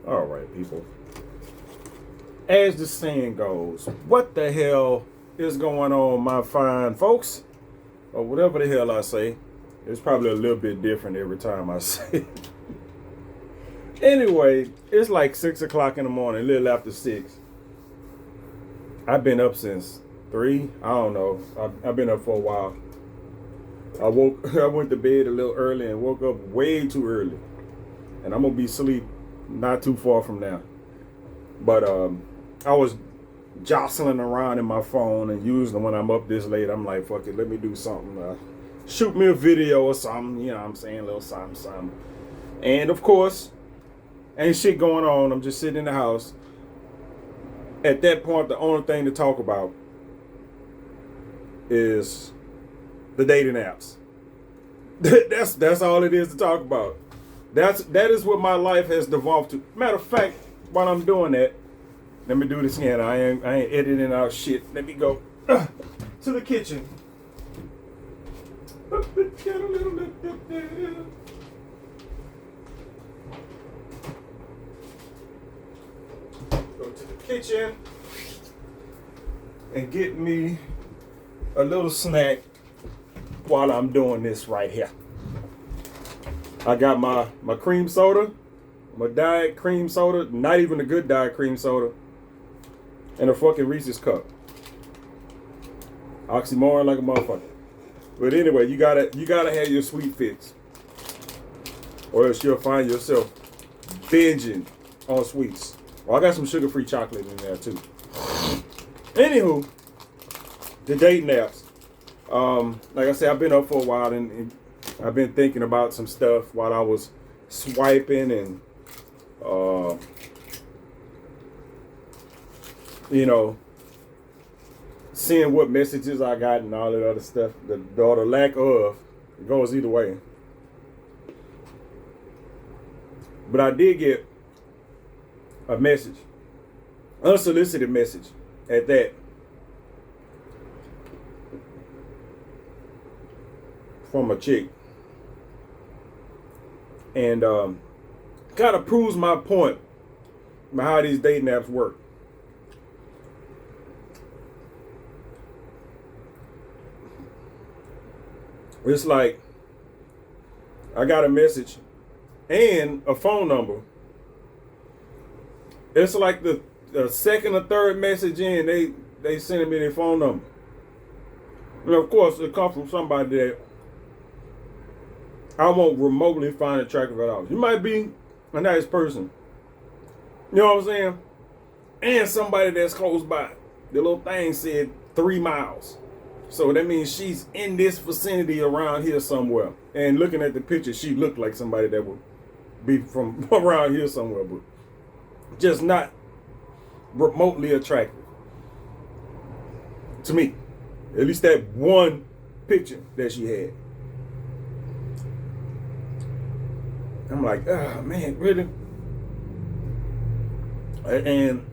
All right, people. As the saying goes, what the hell is going on, my fine folks? Or whatever the hell I say. It's probably a little bit different every time I say it. Anyway, it's like 6 o'clock in the morning, a little after 6. I've been up since 3. I don't know. I've been up for a while. I went to bed a little early and woke up way too early. And I'm going to be asleep not too far from now. But I was jostling around in my phone, and usually when I'm up this late, I'm like, fuck it, let me do something. Shoot me a video or something, you know what I'm saying, a little something. And of course, ain't shit going on. I'm just sitting in the house. At that point, the only thing to talk about is the dating apps. That's all it is to talk about. That is what my life has devolved to. Matter of fact, while I'm doing that, let me do this again. I ain't editing out shit. Let me go to the kitchen. Go to the kitchen and get me a little snack while I'm doing this right here. I got my cream soda, my diet cream soda, not even a good diet cream soda, and a fucking Reese's cup. Oxymoron like a motherfucker. But anyway, you gotta have your sweet fix, or else you'll find yourself binging on sweets. Well, I got some sugar-free chocolate in there too. Anywho, the dating apps. Like I said, I've been up for a while, and I've been thinking about some stuff while I was swiping and, seeing what messages I got and all that other stuff. The lack of, it goes either way. But I did get a message, unsolicited message at that, from a chick. And kind of proves my point about how these dating apps work. It's like I got a message and a phone number. It's like the second or third message in, they sending me their phone number. And of course, it comes from somebody that I won't remotely find attractive at all. You might be a nice person. You know what I'm saying? And somebody that's close by. The little thing said 3 miles. So that means she's in this vicinity around here somewhere. And looking at the picture, she looked like somebody that would be from around here somewhere, but just not remotely attractive. To me. At least that one picture that she had. I'm like, oh man, really? And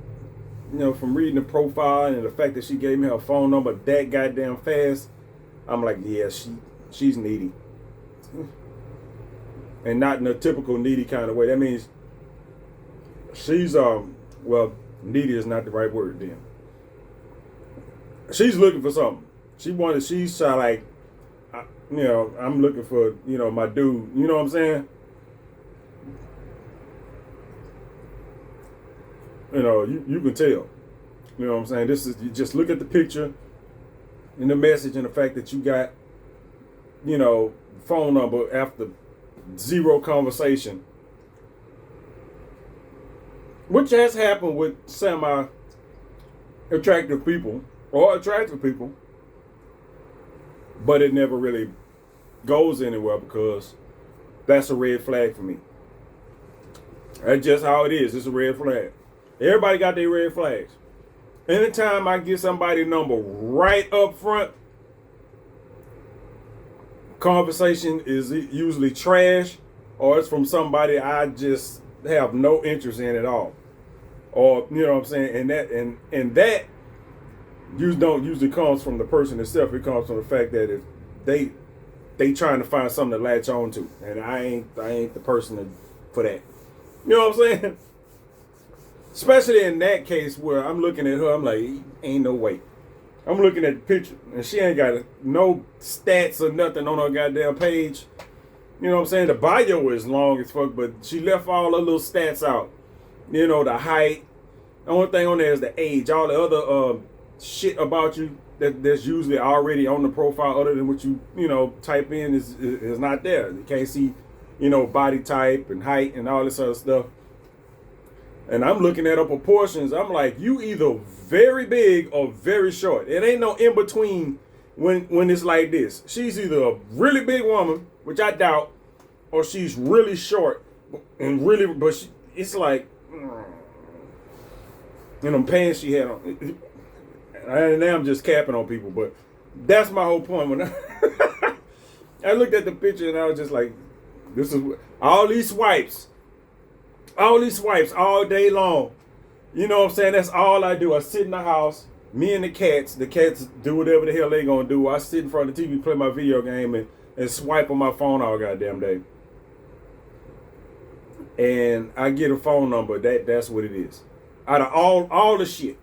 from reading the profile and the fact that she gave me her phone number that goddamn fast, I'm like, yeah, she's needy. And not in a typical needy kind of way. That means she's needy is not the right word then. She's looking for something. She's like, I'm looking for, my dude. You know what I'm saying? You can tell. You know what I'm saying? You just look at the picture and the message and the fact that you got, phone number after 0 conversation. Which has happened with semi-attractive people or attractive people. But it never really goes anywhere because that's a red flag for me. That's just how it is. It's a red flag. Everybody got their red flags. Anytime I get somebody's number right up front, conversation is usually trash, or it's from somebody I just have no interest in at all. Or, you know what I'm saying? And that don't usually comes from the person itself. It comes from the fact that if they trying to find something to latch on to. And I ain't the person for that. You know what I'm saying? Especially in that case where I'm looking at her, I'm like, ain't no way. I'm looking at the picture, and she ain't got no stats or nothing on her goddamn page. You know what I'm saying? The bio is long as fuck, but she left all her little stats out. You know, the height. The only thing on there is the age. All the other shit about you that's usually already on the profile other than what you know, type in is not there. You can't see, you know, body type and height and all this other stuff. And I'm looking at her proportions. I'm like, you either very big or very short. It ain't no in between when it's like this. She's either a really big woman, which I doubt, or she's really short and really, but it's like, you know, pants she had on. And now I'm just capping on people, but that's my whole point. When I looked at the picture and I was just like, this is all these swipes all day long. You know what I'm saying? That's all I do. I sit in the house, me and the cats do whatever the hell they gonna do. I sit in front of the TV, play my video game, and swipe on my phone all goddamn day. And I get a phone number, that's what it is. Out of all the shit,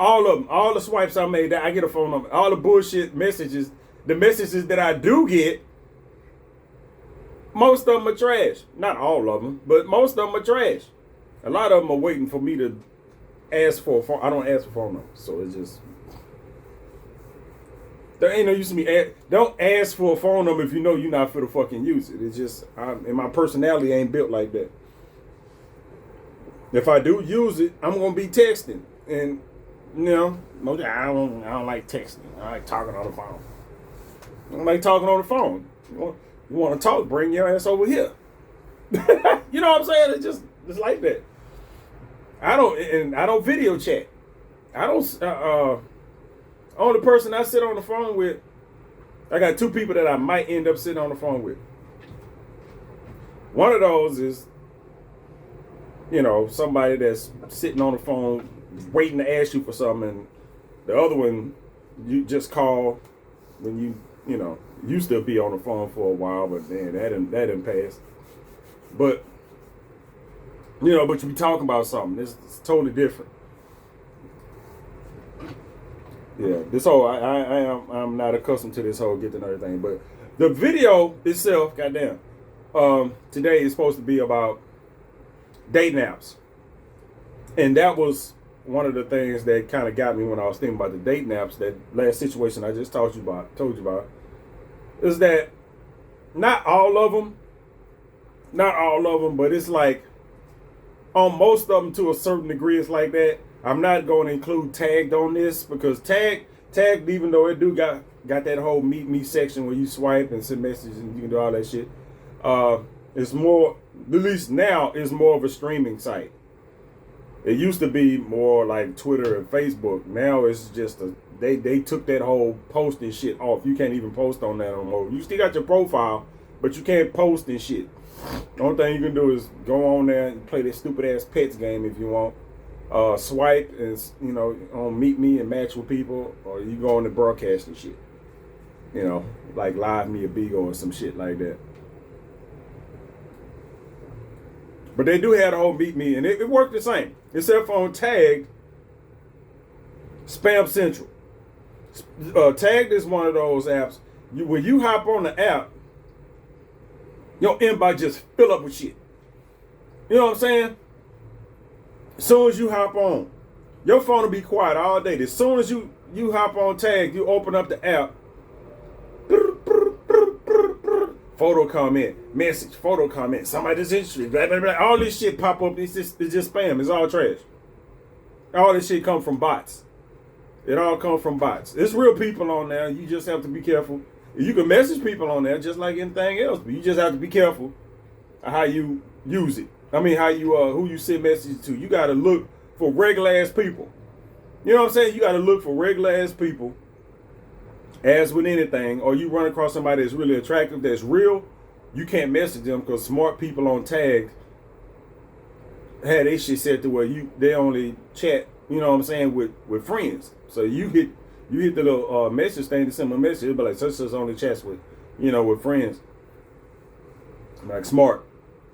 all of them, all the swipes I made, I get a phone number. All the bullshit messages, the messages that I do get, most of them are trash. Not all of them, but most of them are trash. A lot of them are waiting for me to ask for a phone. I don't ask for phone numbers, so it's just, there ain't no use to me. Don't ask for a phone number if you know you're not for the fucking use it. It's just, and my personality ain't built like that. If I do use it, I'm gonna be texting, and you know, I don't like texting. I like talking on the phone. I don't like talking on the phone. You want to talk? Bring your ass over here. You know what I'm saying? It's like that. I don't video chat. I don't. Only person I sit on the phone with, I got two people that I might end up sitting on the phone with. One of those is, you know, somebody that's sitting on the phone waiting to ask you for something, and the other one you just call when you know, used to be on the phone for a while, but then that didn't pass. But you know, but you be talking about something. It's totally different. Yeah, this whole I'm not accustomed to this whole getting everything, but the video itself, goddamn, today is supposed to be about dating apps, and that was one of the things that kind of got me when I was thinking about the dating apps. That last situation I just told you about, is that not all of them, but it's like on most of them to a certain degree. It's like that. I'm not going to include Tagged on this because Tagged, even though it do got that whole meet me section where you swipe and send messages and you can do all that shit. It's more, at least now, is more of a streaming site. It used to be more like Twitter and Facebook. Now it's just they took that whole posting shit off. You can't even post on that no more. You still got your profile, but you can't post and shit. The only thing you can do is go on there and play that stupid ass pets game if you want. Swipe and, you know, on Meet Me and match with people, or you go on the broadcast and shit. You know, like Live Me a Beagle or some shit like that. But they do have the whole Meet Me, and it worked the same. Except for on Tagged, Spam Central. Tagged is one of those apps. When you hop on the app, your inbox just fill up with shit. You know what I'm saying? As soon as you hop on, your phone will be quiet all day. As soon as you hop on Tagged, you open up the app. Photo comment, message, photo comment, somebody's interested, blah, blah, blah. All this shit pop up. It's just spam. It's all trash. All this shit come from bots. It all comes from bots. It's real people on there. You just have to be careful. You can message people on there just like anything else, but you just have to be careful how you use it. I mean, how you who you send messages to. You got to look for regular ass people. You know what I'm saying? You got to look for regular ass people. As with anything, or you run across somebody that's really attractive, that's real, you can't message them because smart people on Tagged had they shit set to where they only chat, you know what I'm saying, with friends. So you hit the little message thing to send them a message, it'll be like such only chats with, you know, with friends. I'm like smart.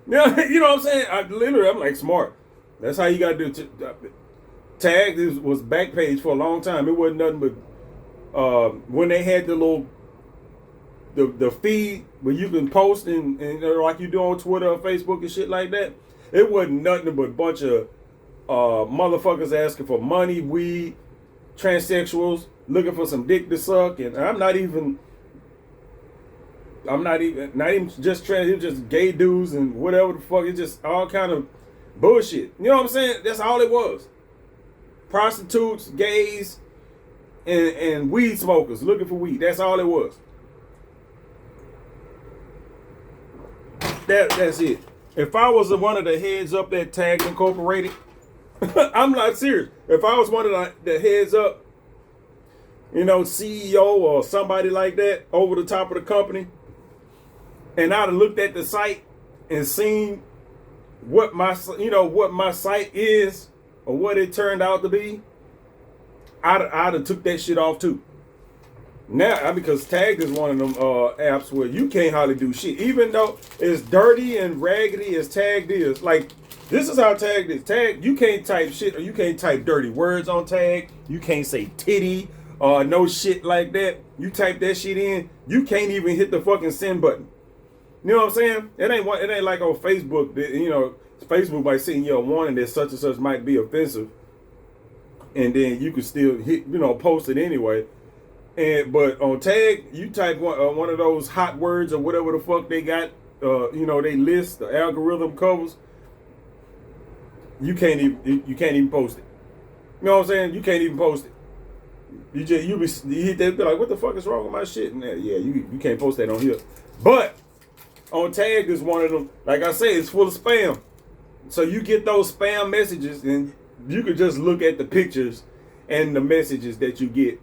Yeah, you know what I'm saying? I'm like smart. That's how you got to do it. Tag was back page for a long time. It wasn't nothing but when they had the little the feed where you can post and like you do on Twitter or Facebook and shit like that. It wasn't nothing but a bunch of motherfuckers asking for money, weed, transsexuals, looking for some dick to suck, and I'm not even just trans. It's just gay dudes and whatever the fuck. It's just all kind of bullshit. You know what I'm saying? That's all it was. Prostitutes, gays, and weed smokers looking for weed. That's all it was. That's it. If I was one of the heads up at Tags Incorporated, I'm not serious. If I was one of the heads up, CEO or somebody like that over the top of the company, and I'd have looked at the site and seen what my site is or what it turned out to be, I'd have took that shit off too. Now, because Tag is one of them apps where you can't hardly do shit. Even though it's dirty and raggedy as Tag is. Like, this is how Tag is. Tag, you can't type shit or you can't type dirty words on Tag. You can't say titty or no shit like that. You type that shit in, you can't even hit the fucking send button. You know what I'm saying? It ain't like on Facebook. Facebook might send you a warning that such and such might be offensive. And then you can still hit, post it anyway. But on Tag, you type one of those hot words or whatever the fuck they got, they list the algorithm covers. You can't even post it. You know what I'm saying? You can't even post it. You hit that, be like, what the fuck is wrong with my shit? And you can't post that on here. But on Tag is one of them. Like I say, it's full of spam. So you get those spam messages, and you could just look at the pictures and the messages that you get.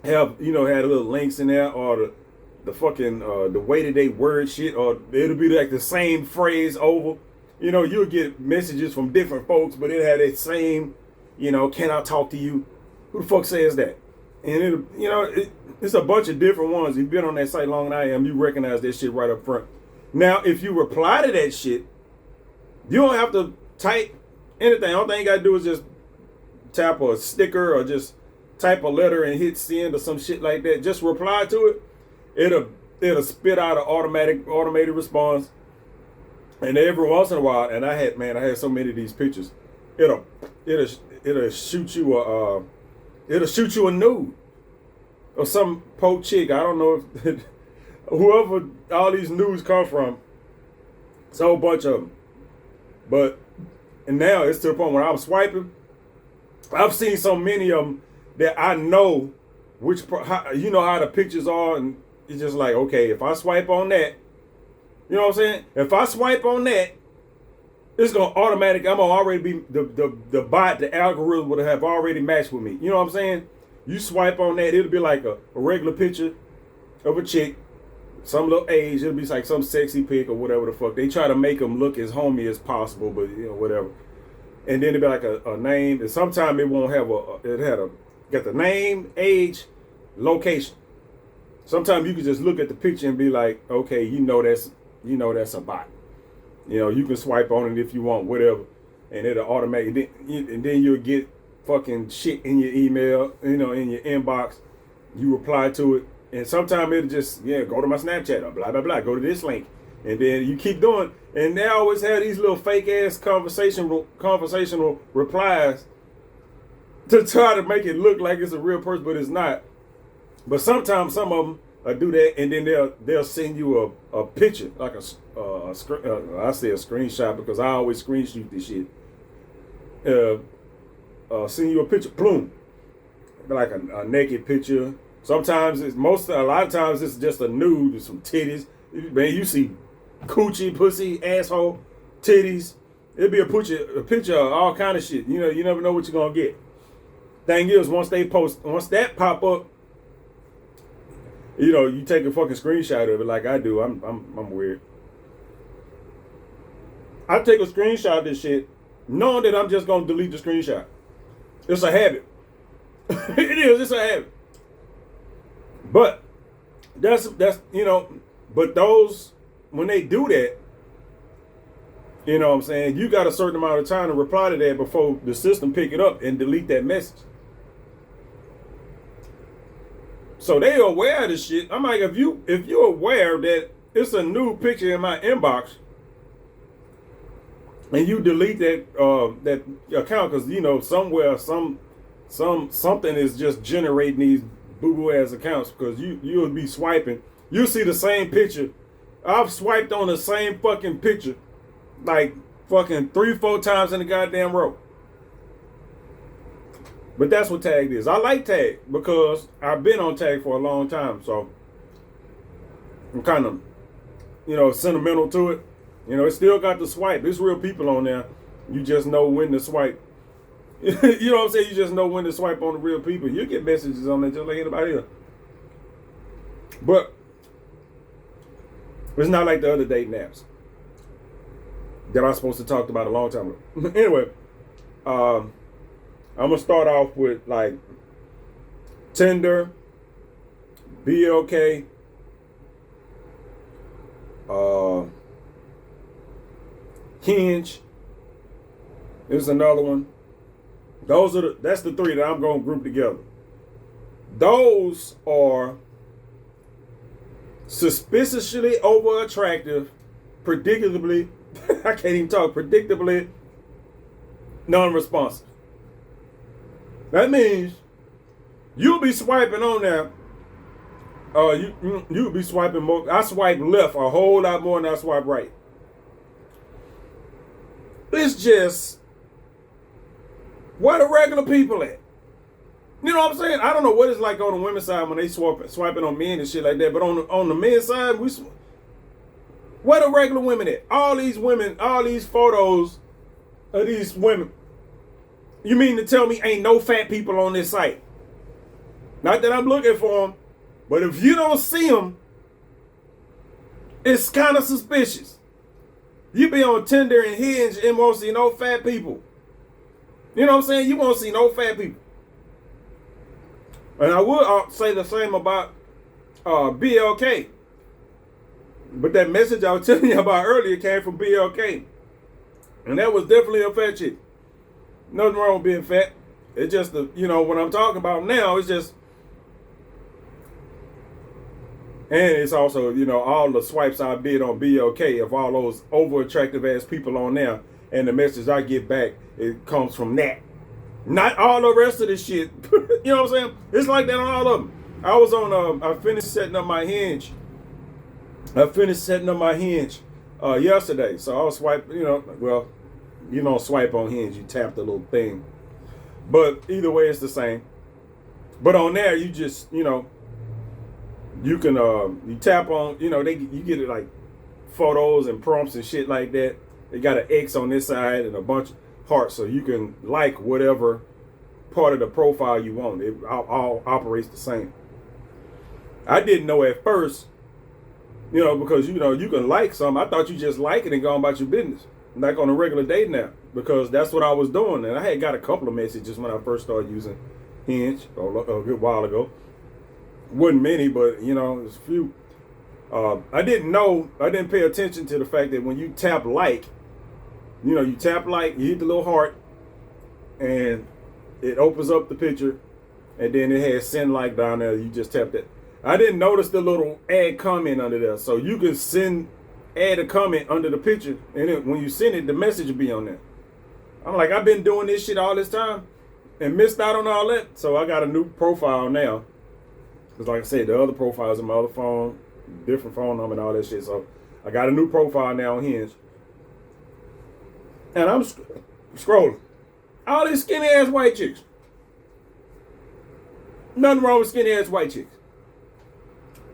Had little links in there, or the fucking the way that they word shit, or it'll be like the same phrase over. You'll get messages from different folks, but it had that same, can I talk to you? Who the fuck says that? And it's a bunch of different ones. If you've been on that site longer than I am, you recognize that shit right up front. Now, if you reply to that shit, you don't have to type anything. The only thing you gotta do is just tap a sticker or just type a letter and hit send or some shit like that. Just reply to it. It'll spit out an automated response. And every once in a while, and I had so many of these pictures. It'll shoot you a nude or some po chick. I don't know if whoever all these nudes come from. It's a whole bunch of them. And now it's to the point where I'm swiping. I've seen so many of them that I know how the pictures are, and it's just like, okay, if I swipe on that, you know what I'm saying? If I swipe on that, it's gonna automatically, I'm gonna already be the bot, the algorithm would have already matched with me. You know what I'm saying? You swipe on that, it'll be like a regular picture of a chick, some little age. It'll be like some sexy pic or whatever the fuck. They try to make them look as homey as possible, but whatever. And then it'll be like a name, and sometimes it won't have got the name, age, location. Sometimes you can just look at the picture and be like, okay, that's a bot. You can swipe on it if you want, whatever, and it'll automatically. And then you'll get fucking shit in your email, in your inbox. You reply to it, and sometimes it'll just go to my Snapchat or blah blah blah. Go to this link, and then you keep doing. And they always have these little fake ass conversational replies to try to make it look like it's a real person, but it's not. But sometimes some of them do that, and then they'll send you a picture, like I say a screenshot because I always screenshot this shit. Send you a picture, boom, like a naked picture. Sometimes a lot of times it's just a nude with some titties. Man, you see coochie, pussy, asshole, titties. It'll be a picture of all kind of shit. You never know what you're gonna get. Thing is, once that pop up, you take a fucking screenshot of it like I do. I'm weird. I take a screenshot of this shit, knowing that I'm just gonna delete the screenshot. It's a habit. It is. It's a habit. But that's But those, when they do that, You know what I'm saying? You got a certain amount of time to reply to that before the system pick it up and delete that message. So they aware of this shit. I'm like, if you're aware that it's a new picture in my inbox, and you delete that account because you know somewhere something is just generating these boo-boo ass accounts because you'll be swiping. You see the same picture. I've swiped on the same fucking picture like fucking 3-4 times in the goddamn row. But that's what Tag is. I like Tag because I've been on Tag for a long time, so I'm kind of, sentimental to it. It still got the swipe. There's real people on there. You just know when to swipe. You know what I'm saying? You just know when to swipe on the real people. You get messages on there just like anybody else. But it's not like the other dating apps that I was supposed to talk about a long time ago. Anyway, I'm gonna start off with like Tinder, BLK, Hinge. There's another one. That's the three that I'm gonna group together. Those are suspiciously over attractive, predictably, I can't even talk, predictably non-responsive. That means you'll be swiping on there. You'll be swiping more. I swipe left a whole lot more than I swipe right. It's just where the regular people at. You know what I'm saying? I don't know what it's like on the women's side when they swiping on men and shit like that. But on the men's side, where the regular women at? All these women, all these photos of these women. You mean to tell me ain't no fat people on this site? Not that I'm looking for them, but if you don't see them, it's kind of suspicious. You be on Tinder and Hinge and won't see no fat people. You know what I'm saying? You won't see no fat people. And I would say the same about BLK. But that message I was telling you about earlier came from BLK. And that was definitely a fat chick. Nothing wrong with being fat. It's just what I'm talking about now, it's just, and it's also, all the swipes I did on BLK of all those over attractive ass people on there, and the message I get back, it comes from that. Not all the rest of this shit. You know what I'm saying? It's like that on all of them. I finished setting up my Hinge. Yesterday. So I was swiping, you don't swipe on Hinge, you tap the little thing. But either way, it's the same. But on there, you just, you can, you tap on, you get it like photos and prompts and shit like that. They got an X on this side and a bunch of hearts, so you can like whatever part of the profile you want. It all operates the same. I didn't know at first, because, you can like something. I thought you just like it and go on about your business. Like on a regular dating app, because that's what I was doing. And I had got a couple of messages when I first started using Hinge a good while ago. Wasn't many, but it was a few. I didn't pay attention to the fact that when you tap like, you hit the little heart, and it opens up the picture, and then it has send like down there. You just tap that. I didn't notice the little add comment under there, so you can add a comment under the picture, and then when you send it, the message will be on there. I'm like, I've been doing this shit all this time and missed out on all that. So I got a new profile now. Because like I said, the other profiles in my other phone, different phone number and all that shit. So I got a new profile now on Hinge. And I'm scrolling. All these skinny ass white chicks. Nothing wrong with skinny ass white chicks.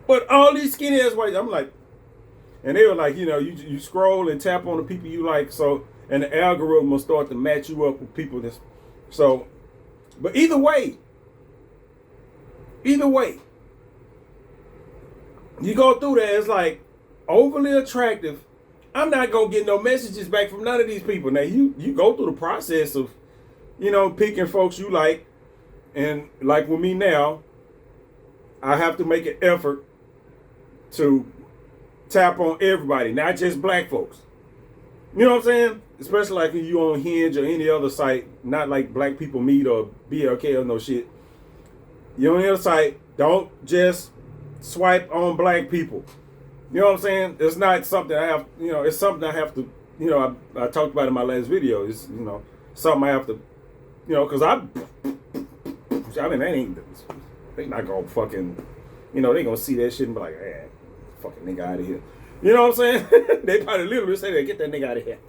But all these skinny ass white, I'm like, and they were like, you scroll and tap on the people you like, so, and the algorithm will start to match you up with people that's, so, but either way, you go through that, it's like overly attractive. I'm not gonna get no messages back from none of these people. Now you go through the process of, picking folks you like, and like with me now, I have to make an effort to tap on everybody, not just black folks. You know what I'm saying? Especially like if you on Hinge or any other site, not like Black People Meet or BLK or no shit. You on the other site, don't just swipe on black people. You know what I'm saying? It's not something I have, it's something I have to, I talked about in my last video. It's, something I have to, because they not gonna fucking, they gonna see that shit and be like, fucking nigga out of here. You know what I'm saying? They probably literally say that, get that nigga out of here.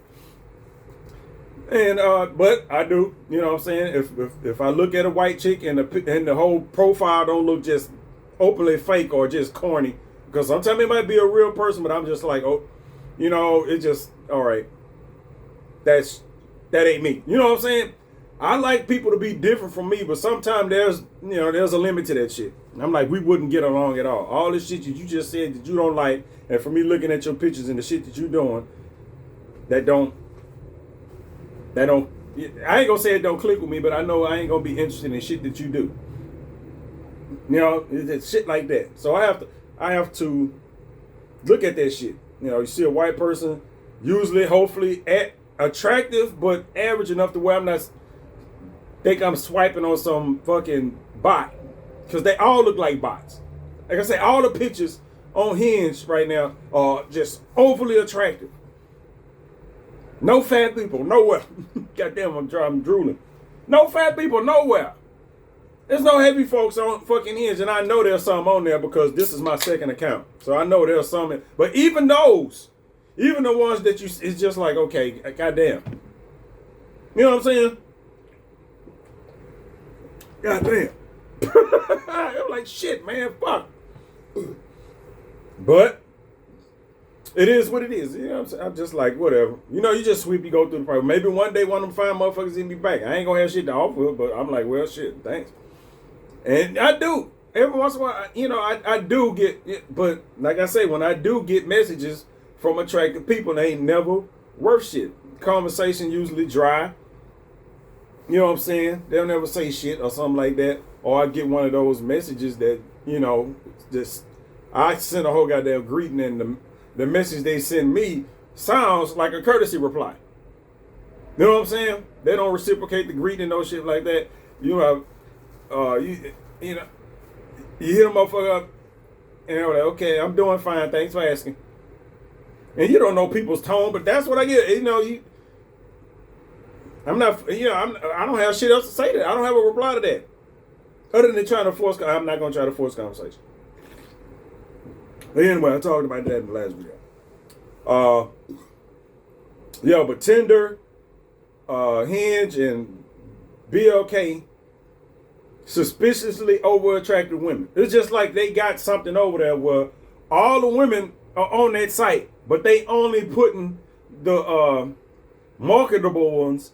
And but I do, you know what I'm saying? If I look at a white chick and the whole profile don't look just openly fake or just corny, because sometimes it might be a real person, but I'm just like, it just, all right, that ain't me. You know what I'm saying? I like people to be different from me, but sometimes there's a limit to that shit. I'm like, we wouldn't get along at all. All this shit that you just said that you don't like, and for me looking at your pictures and the shit that you doing, that don't, I ain't gonna say it don't click with me, but I know I ain't gonna be interested in shit that you do. It's shit like that. So I have to look at that shit. You see a white person, usually, hopefully, attractive, but average enough to where I'm not think I'm swiping on some fucking bot. Because they all look like bots. Like I say, all the pictures on Hinge right now are just overly attractive. No fat people, nowhere. Goddamn, I'm drooling. No fat people, nowhere. There's no heavy folks on fucking Hinge, and I know there's some on there because this is my second account. So I know there's some. But even those, even the ones that it's just like, okay, goddamn. You know what I'm saying? Goddamn. I'm like, shit, man, fuck. But it is what it is. You know what I'm saying? I'm just like, whatever. You just sweep, you go through the process. Maybe one day one of them fine motherfuckers hit me back. I ain't gonna have shit to offer, but I'm like, well, shit, thanks. And I do. Every once in a while, I do get, but like I say, when I do get messages from attractive people, they ain't never worth shit. Conversation usually dry. You know what I'm saying? They'll never say shit or something like that. Or I get one of those messages that, just, I send a whole goddamn greeting and the message they send me sounds like a courtesy reply. You know what I'm saying? They don't reciprocate the greeting, no shit like that. You hit a motherfucker up and they're like, okay, I'm doing fine, thanks for asking. And you don't know people's tone, but that's what I get. I'm not, I don't have shit else to say to that. I don't have a reply to that. Other than trying to force, I'm not going to try to force conversation. But anyway, I talked about that in the last video. But Tinder, Hinge, and BLK suspiciously over attractive women. It's just like they got something over there where all the women are on that site, but they only putting the marketable ones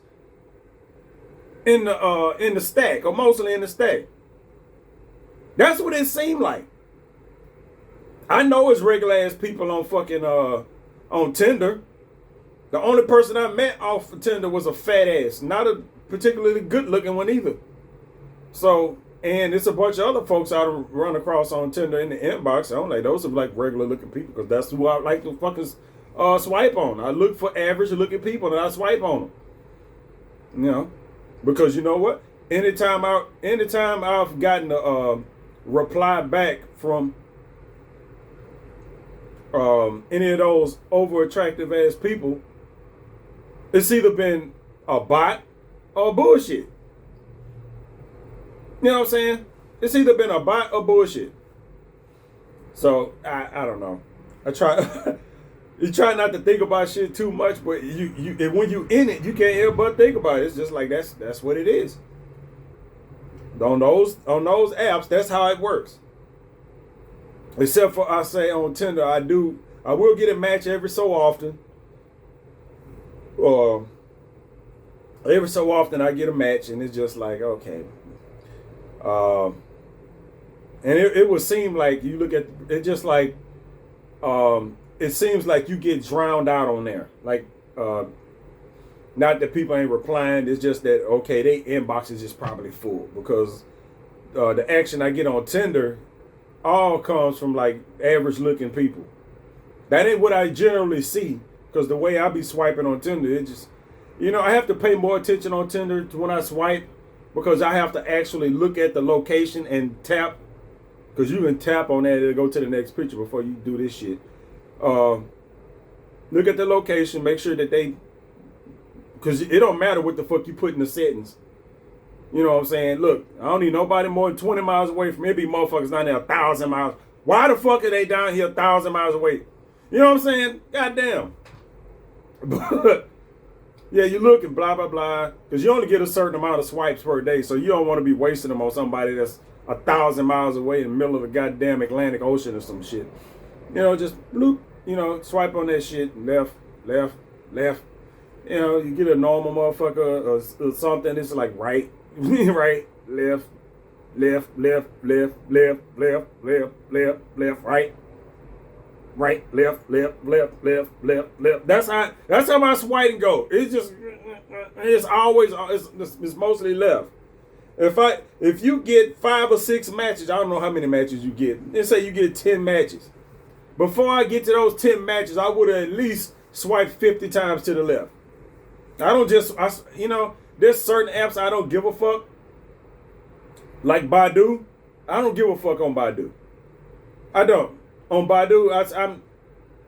in the stack, or mostly in the stack. That's what it seemed like. I know it's regular ass people on fucking on Tinder. The only person I met off of Tinder was a fat ass, not a particularly good looking one either. So, and it's a bunch of other folks I run across on Tinder in the inbox. I'm like, those are like regular looking people because that's who I like to fucking swipe on. I look for average looking people and I swipe on them. Because you know what? Anytime I've gotten a reply back from any of those over attractive ass people, it's either been a bot or bullshit. You know what I'm saying? It's either been a bot or bullshit. So I don't know. I try. You try not to think about shit too much, but you when you in it, you can't help but think about it. It's just like that's what it is. On those apps, that's how it works. Except for I say on Tinder, I will get a match every so often. Every so often I get a match, and it's just like, okay. And it would seem like you look at it just like it seems like you get drowned out on there. Like not that people ain't replying, it's just that okay, they inbox is just probably full because the action I get on Tinder all comes from like average looking people. That ain't what I generally see Because the way I be swiping on Tinder, it just, I have to pay more attention on Tinder when I swipe because I have to actually look at the location and tap. Because you can tap on that and go to the next picture before you do this shit. Look at the location, make sure that because it don't matter what the fuck you put in the settings. You know what I'm saying? Look, I don't need nobody more than 20 miles away from me. It be motherfuckers down there 1,000 miles. Why the fuck are they down here 1,000 miles away? You know what I'm saying? Goddamn. But, yeah, you look and blah, blah, blah. Because you only get a certain amount of swipes per day. So you don't want to be wasting them on somebody that's 1,000 miles away in the middle of the goddamn Atlantic Ocean or some shit. Just bloop. Swipe on that shit. Left, left, left. You get a normal motherfucker or something. It's like right. Right, left, left, left, left, left, left, left, left, left, right, right, left, left, left, left, left, left. That's how my swiping go. It's always it's mostly left. If you get 5 or 6 matches, I don't know how many matches you get. Let's say you get 10 matches. Before I get to those 10 matches, I would have at least swiped 50 times to the left. I don't just there's certain apps I don't give a fuck. Like Baidu. I don't give a fuck on Baidu. I don't. On Baidu,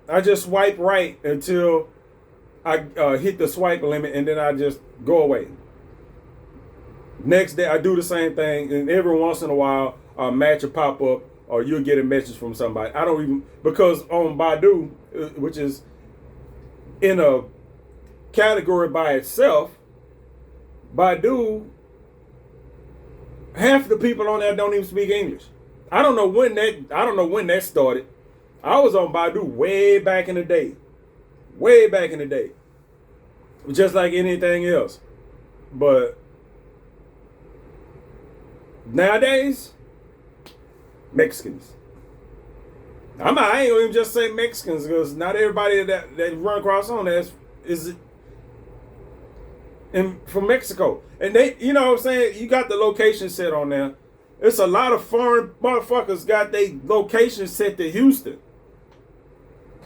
I just swipe right until I hit the swipe limit and then I just go away. Next day, I do the same thing, and every once in a while, a match will pop up or you'll get a message from somebody. I don't even, because on Baidu, which is in a category by itself, Baidu, half the people on there don't even speak English. I don't know when that started. I was on Baidu way back in the day. Way back in the day. Just like anything else. But nowadays, Mexicans. I ain't gonna even just say Mexicans because not everybody that run across on there is from Mexico. And they, you know what I'm saying? You got the location set on there. It's a lot of foreign motherfuckers got their location set to Houston.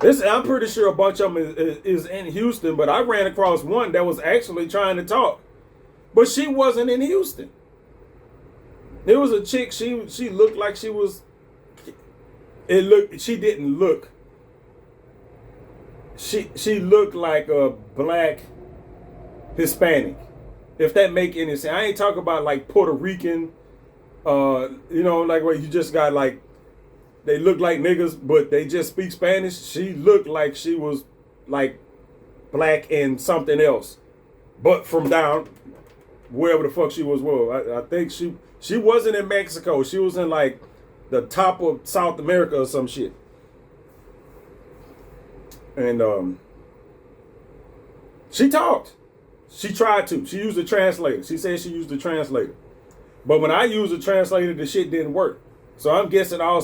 I'm pretty sure a bunch of them is in Houston, but I ran across one that was actually trying to talk. But she wasn't in Houston. There was a chick, she looked like she was, she didn't look. She looked like a black Hispanic, if that make any sense. I ain't talking about like Puerto Rican, like where you just got like, they look like niggas, but they just speak Spanish. She looked like she was like black and something else, but from down wherever the fuck she was. Well, I think she wasn't in Mexico. She was in like the top of South America or some shit. And she talked. She tried to. She used a translator. She said she used a translator. But when I used a translator, the shit didn't work. So I'm guessing I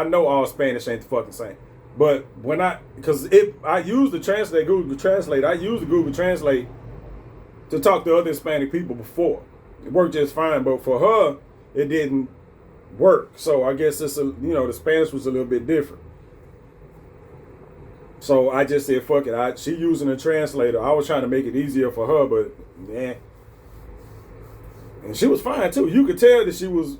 know all Spanish ain't the fucking same. But because I used the translator, Google Translate. I used the Google Translate to talk to other Hispanic people before. It worked just fine, but for her, it didn't work. So I guess the Spanish was a little bit different. So I just said, fuck it. She using a translator. I was trying to make it easier for her, but yeah. And she was fine too. You could tell that she was,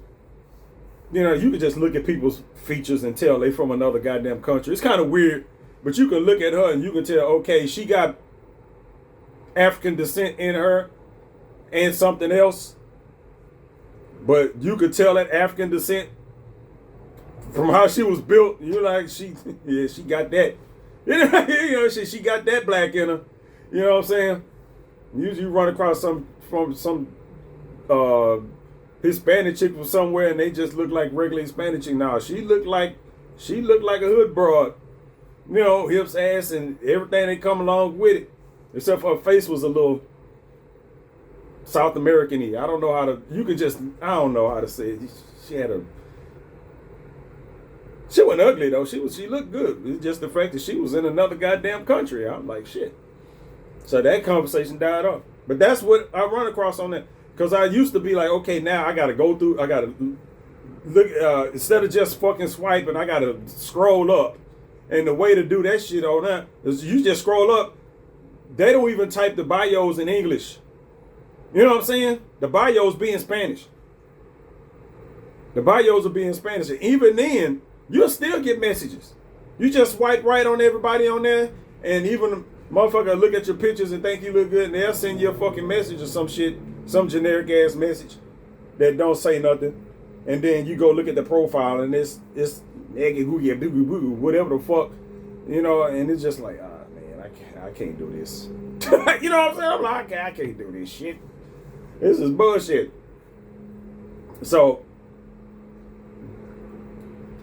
you could just look at people's features and tell they from another goddamn country. It's kind of weird, but you can look at her and you can tell, okay, she got African descent in her and something else. But you could tell that African descent from how she was built. You're like, she got that. She got that black in her. You know what I'm saying? You run across some Hispanic chick from somewhere and they just look like regular Hispanic chick. Now she looked like a hood broad. Hips, ass, and everything that come along with it. Except for her face was a little South American-y. I don't know how to say it. She wasn't ugly though. She looked good. It's just the fact that she was in another goddamn country. I'm like, shit. So that conversation died off. But that's what I run across on that. Because I used to be like, okay, now I got to look, instead of just fucking swiping, I got to scroll up And the way to do that shit on that is you just scroll up. They don't even type the bios in English. You know what I'm saying? The bios be in Spanish. The bios will be in Spanish. And even then, you'll still get messages. You just swipe right on everybody on there, and even motherfucker look at your pictures and think you look good, and they'll send you a fucking message or some shit, some generic ass message that don't say nothing. And then you go look at the profile, and it's whatever the fuck, you know, and it's just like, man, I can't do this. You know what I'm saying? I'm like, I can't do this shit. This is bullshit. So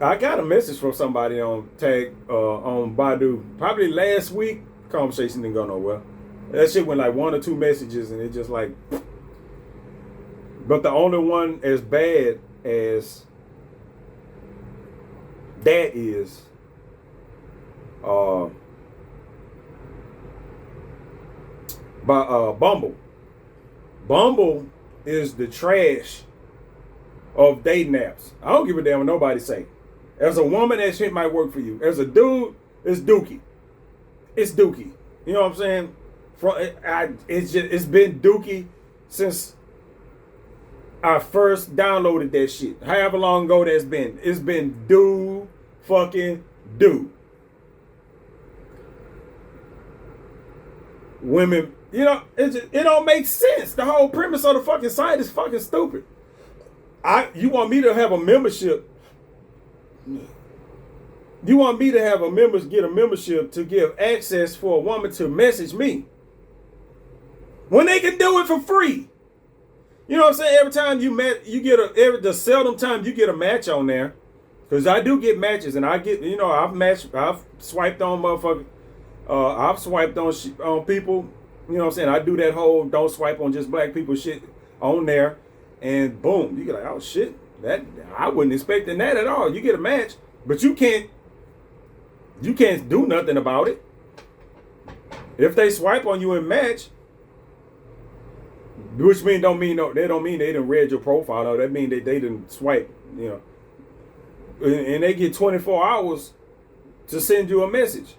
I got a message from somebody on on Badu probably last week. Conversation didn't go nowhere. That shit went like 1 or 2 messages, and it just like. But the only one as bad as that is Bumble. Bumble is the trash of dating apps. I don't give a damn what nobody say. As a woman, that shit might work for you. As a dude, it's dookie. It's dookie. You know what I'm saying? It's been dookie since I first downloaded that shit. However long ago that's been. It's been fucking do. Women, you know, it don't make sense. The whole premise of the fucking site is fucking stupid. You want me to have a membership? You want me to have get a membership to give access for a woman to message me when they can do it for free? You know what I'm saying? Every time the seldom time you get a match on there, because I do get matches, and I get, you know, I've swiped on motherfuckers, I've swiped on people. You know what I'm saying? I do that whole don't swipe on just black people shit on there, and boom, you get like, oh shit, that I wasn't expecting that at all. You get a match, but you can't do nothing about it. If they swipe on you and match, which they don't mean they didn't read your profile. No, that mean they didn't swipe, you know. And they get 24 hours to send you a message.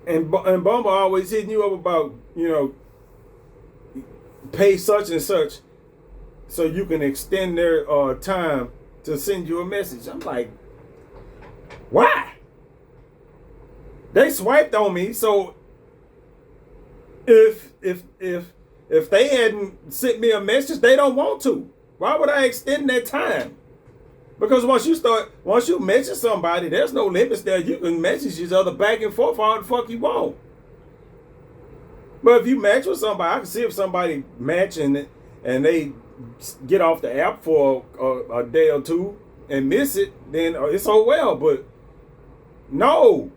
And Bumble always hitting you up about, you know, pay such and such so you can extend their time to send you a message. I'm like, why? They swiped on me, so if they hadn't sent me a message, they don't want to. Why would I extend that time? Because once you message somebody, there's no limits there. You can message each other back and forth all the fuck you want. But if you match with somebody, I can see if somebody matching and they get off the app for a day or two and miss it, then it's oh well. But no.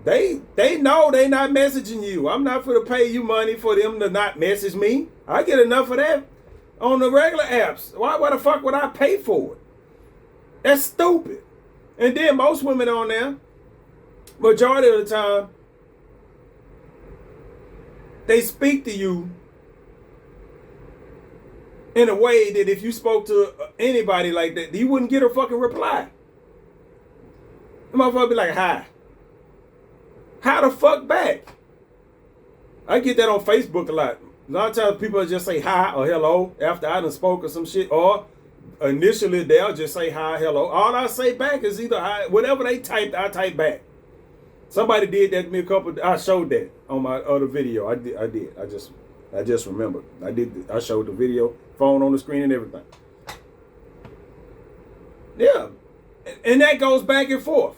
They know they not messaging you. I'm not for to pay you money for them to not message me. I get enough of that on the regular apps. Why the fuck would I pay for it? That's stupid. And then most women on there, majority of the time, they speak to you in a way that if you spoke to anybody like that, you wouldn't get a fucking reply. The motherfucker be like, hi. How the fuck back? I get that on Facebook a lot. A lot of times people just say hi or hello after I done spoke or some shit. Or initially they'll just say hi, hello. All I say back is either hi, whatever they typed, I type back. Somebody did that to me I showed that on my other video. I did. I just remembered. I showed the video, phone on the screen and everything. Yeah. And that goes back and forth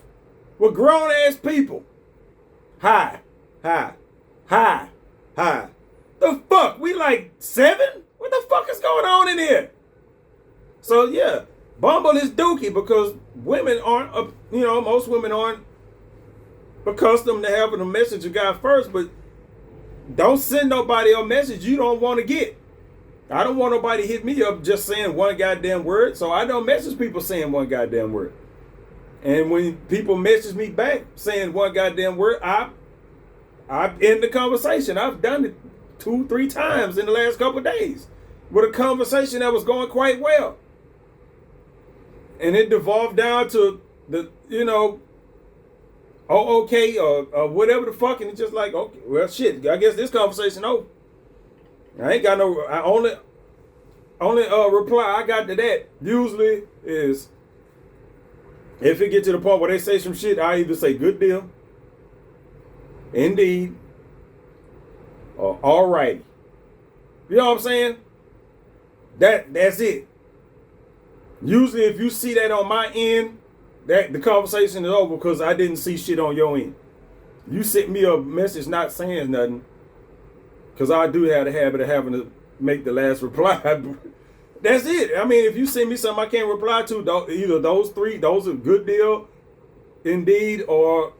with grown ass people. Hi. The fuck? We like 7? What the fuck is going on in here? So yeah, Bumble is dookie because women aren't, most women aren't accustomed to having a message a guy first, but don't send nobody a message you don't want to get. I don't want nobody to hit me up just saying one goddamn word, so I don't message people saying one goddamn word. And when people message me back saying one goddamn word, I end the conversation. I've done it 2-3 times in the last couple of days with a conversation that was going quite well. And it devolved down to the, oh, okay, or whatever the fuck. And it's just like, okay, well, shit, I guess this conversation over. I ain't got no, I only reply I got to that usually is if it get to the point where they say some shit, I either say good deal, indeed, or all right. You know what I'm saying? That's it. Usually if you see that on my end, that the conversation is over because I didn't see shit on your end. You sent me a message not saying nothing, because I do have the habit of having to make the last reply. That's it. I mean, if you send me something I can't reply to, either those three, those are good deal, indeed, or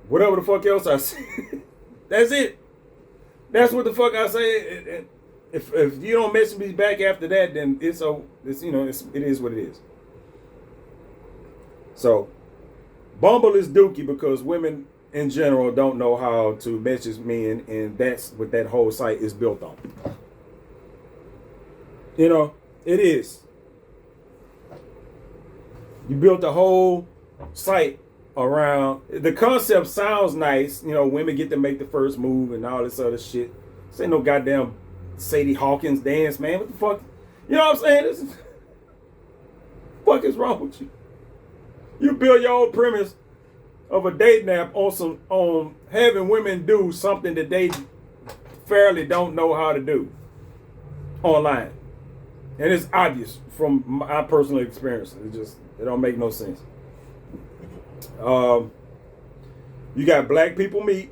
whatever the fuck else I say. That's it. That's what the fuck I say. If you don't message me back after that, then it is what it is. So, Bumble is dookie because women in general don't know how to message men, and that's what that whole site is built on. It is. You built a whole site around, the concept sounds nice, women get to make the first move and all this other shit. This ain't no goddamn Sadie Hawkins dance, man. What the fuck? You know what I'm saying? This fuck is wrong with you? You build your own premise of a dating app on having women do something that they fairly don't know how to do online. And it's obvious from my personal experience. It don't make no sense. You got Black People Meet.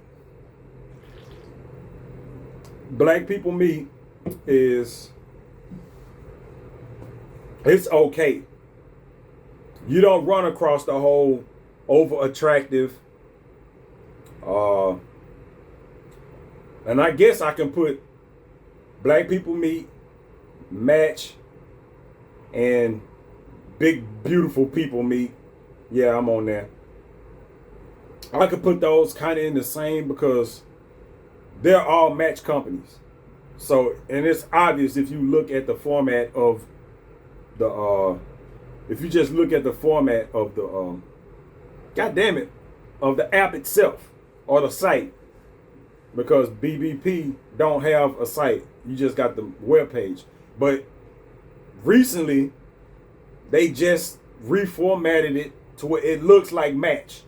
Black People Meet it's okay. You don't run across the whole over attractive, and I guess I can put Black People Meet, Match, and Big Beautiful People Meet. Yeah, I'm on there. I could put those kind of in the same because they're all match companies. So, and it's obvious if you look at the format of the, if you just look at the format of the, God damn it, of the app itself or the site, because BBP don't have a site. You just got the web page. But recently, they just reformatted it to where it looks like Match.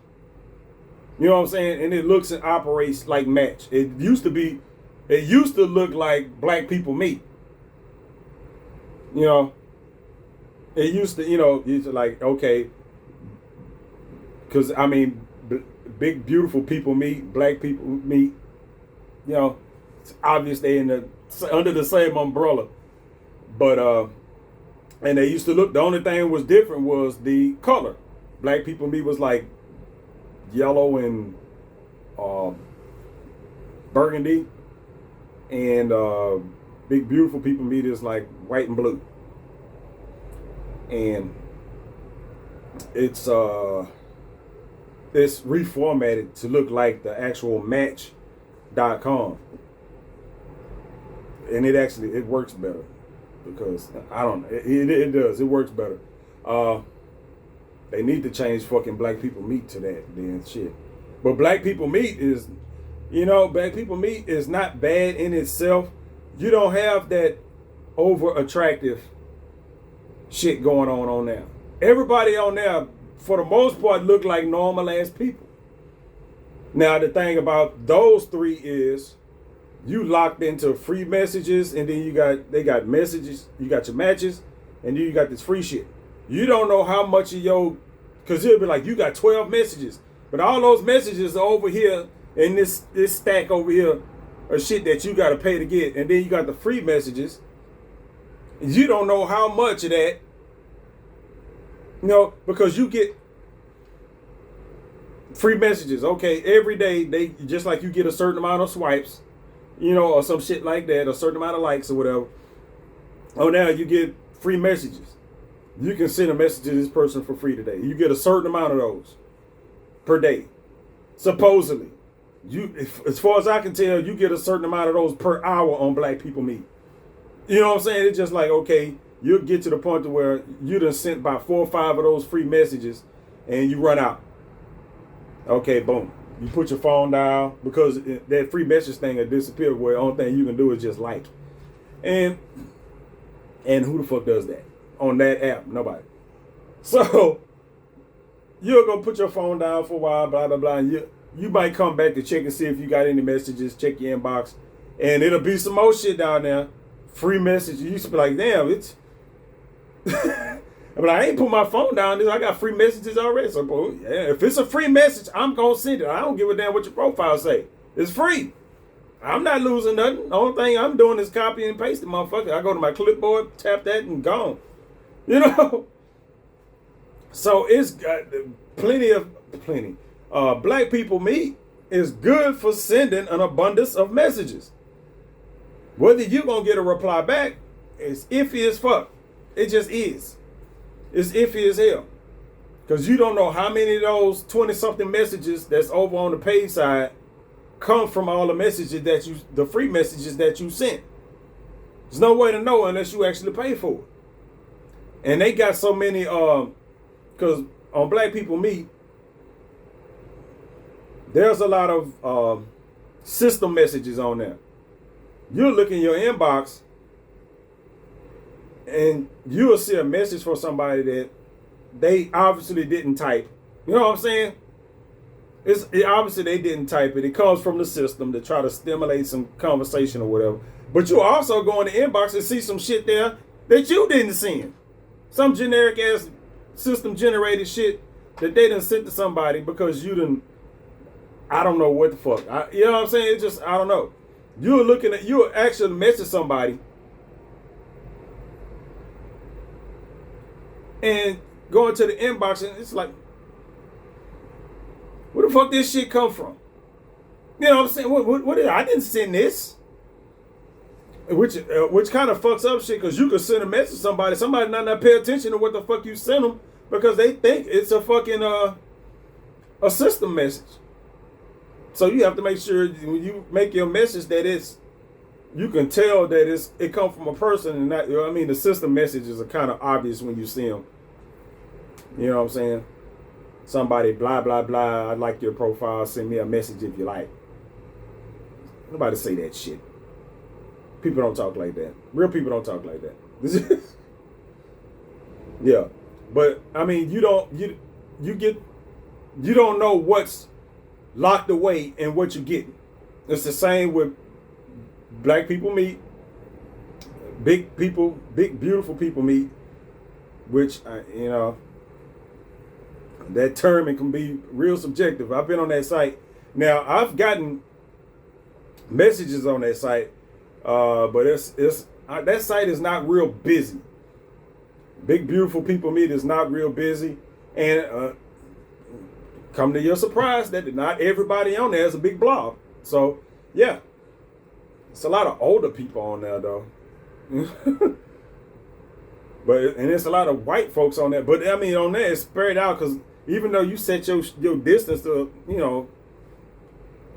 You know what I'm saying? And it looks and operates like Match. It used to look like Black People Meet. It used to, it's like, okay, because, I mean, Big Beautiful People Meet, Black People Meet, it's obvious they under the same umbrella. But, and they used to look, the only thing was different was the color. Black People Meet was like yellow and burgundy, and Big Beautiful People Meet is like white and blue. And it's reformatted to look like the actual Match.com, and it works better because it does, it works better. They need to change fucking Black People Meet to that then shit. But Black People Meet is, Black People Meet is not bad in itself. You don't have that over attractive shit going on there. Everybody on there, for the most part, look like normal ass people. Now the thing about those three is you locked into free messages, and then they got messages, you got your matches, and then you got this free shit. You don't know how much of because it'll be like you got 12 messages, but all those messages are over here in this stack over here of shit that you got to pay to get, and then you got the free messages. You don't know how much of that, because you get free messages. Okay, every day they just like you get a certain amount of swipes, or some shit like that, a certain amount of likes or whatever. Oh, now you get free messages. You can send a message to this person for free today. You get a certain amount of those per day. Supposedly. As far as I can tell, you get a certain amount of those per hour on Black People Meet. You know what I'm saying? It's just like, okay, you'll get to the point to where you done sent about 4 or 5 of those free messages and you run out. Okay, boom. You put your phone down because that free message thing will disappear where the only thing you can do is just like. And who the fuck does that? On that app? Nobody. So you're going to put your phone down for a while, blah, blah, blah. And you might come back to check and see if you got any messages, check your inbox. And it'll be some more shit down there. Free messages. You used to be like, damn, it's... But I ain't put my phone down. I got free messages already. So, yeah, if it's a free message, I'm going to send it. I don't give a damn what your profile say. It's free. I'm not losing nothing. The only thing I'm doing is copy and paste it, motherfucker. I go to my clipboard, tap that, and gone. You know? So it's got plenty. Black People Meet is good for sending an abundance of messages. Whether you're going to get a reply back is iffy as fuck. It just is. It's iffy as hell. Because you don't know how many of those 20-something messages that's over on the paid side come from all the messages the free messages that you sent. There's no way to know unless you actually pay for it. And they got so many, because on Black People Meet, there's a lot of system messages on there. You'll look in your inbox and you'll see a message from somebody that they obviously didn't type. You know what I'm saying? Obviously they didn't type it. It comes from the system to try to stimulate some conversation or whatever. But you also go in the inbox and see some shit there that you didn't send. Some generic ass system generated shit that they done sent to somebody because you done, I don't know what the fuck. You know what I'm saying? It's just, I don't know. You'll actually message somebody and go into the inbox and it's like, where the fuck this shit come from? You know what I'm saying? What I didn't send this. Which kind of fucks up shit because you could send a message to somebody not pay attention to what the fuck you sent them because they think it's a fucking a system message. So you have to make sure when you make your message that you can tell that it come from a person and not, you know what I mean? The system messages are kind of obvious when you see them. You know what I'm saying? Somebody, blah, blah, blah, I like your profile, send me a message if you like. Nobody say that shit. People don't talk like that. Real people don't talk like that. Yeah. But, I mean, you don't know what's locked away and what you're getting. It's the same with Black People Meet, big beautiful people meet, which you know, that term it can be real subjective. I've been on that site. Now I've gotten messages on that site, but that site is not real busy. Big beautiful people meet is not real busy, and come to your surprise that not everybody on there is a big blog. So yeah, it's a lot of older people on there though. And it's a lot of white folks on there. But I mean, on there it's spread out because even though you set your distance to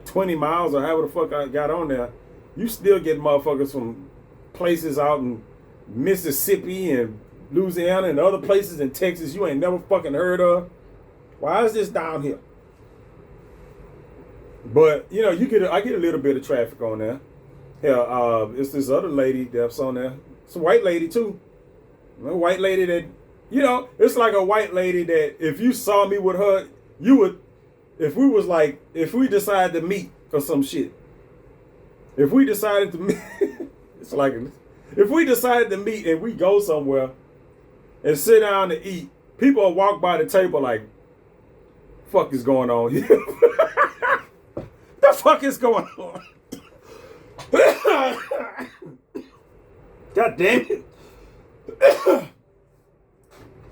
20 miles or however the fuck I got on there, you still get motherfuckers from places out in Mississippi and Louisiana and other places in Texas you ain't never fucking heard of. Why is this down here? But I get a little bit of traffic on there. Hell, it's this other lady that's on there. It's a white lady too. A white lady that, it's like a white lady that if you saw me with her, you would, if we decided to meet or some shit. If we decided to meet, if we decided to meet and we go somewhere and sit down to eat, people will walk by the table like, fuck is going on here? The fuck is going on? God damn it.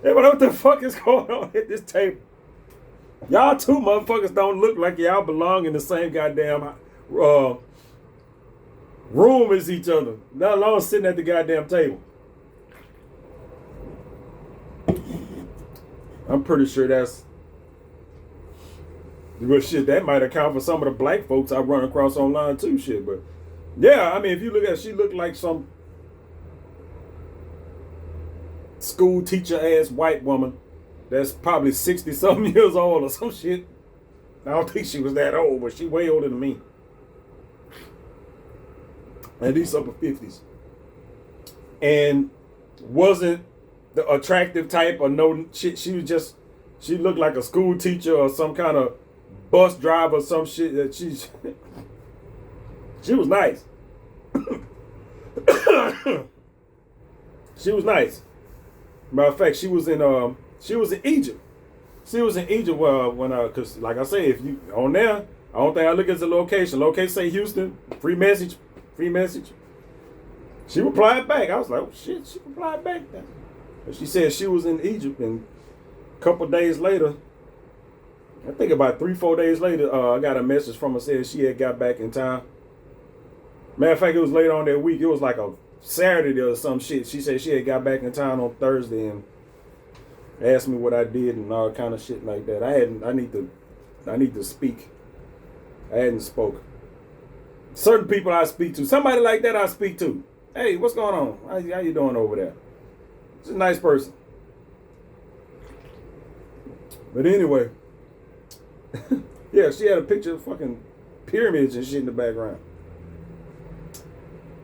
Yeah, but what the fuck is going on at this table? Y'all two motherfuckers don't look like y'all belong in the same goddamn room as each other. Not alone sitting at the goddamn table. I'm pretty sure that's... Well, shit, that might account for some of the black folks I run across online too, shit. But yeah, I mean, if you look at it, she looked like some school teacher ass white woman that's probably 60 something years old or some shit. I don't think she was that old, but she way older than me. At least upper 50s. And wasn't the attractive type or no shit. She looked like a school teacher or some kind of bus driver or some shit. That she was nice. She was nice. Matter of fact, she was in Egypt. She was in Egypt cause like I say, if you on there, I don't think I look at the location. Location say Houston, free message. She replied back. I was like, oh shit, she replied back then. But she said she was in Egypt, and a couple days later, I think about 3-4 days later, I got a message from her saying she had got back in time. Matter of fact, it was later on that week. It was like a Saturday or some shit. She said she had got back in town on Thursday and asked me what I did and all kind of shit like that. I need to speak. I hadn't spoke. Certain people I speak to, somebody like that I speak to. Hey, what's going on? How you doing over there? She's a nice person. But anyway, yeah, she had a picture of fucking pyramids and shit in the background.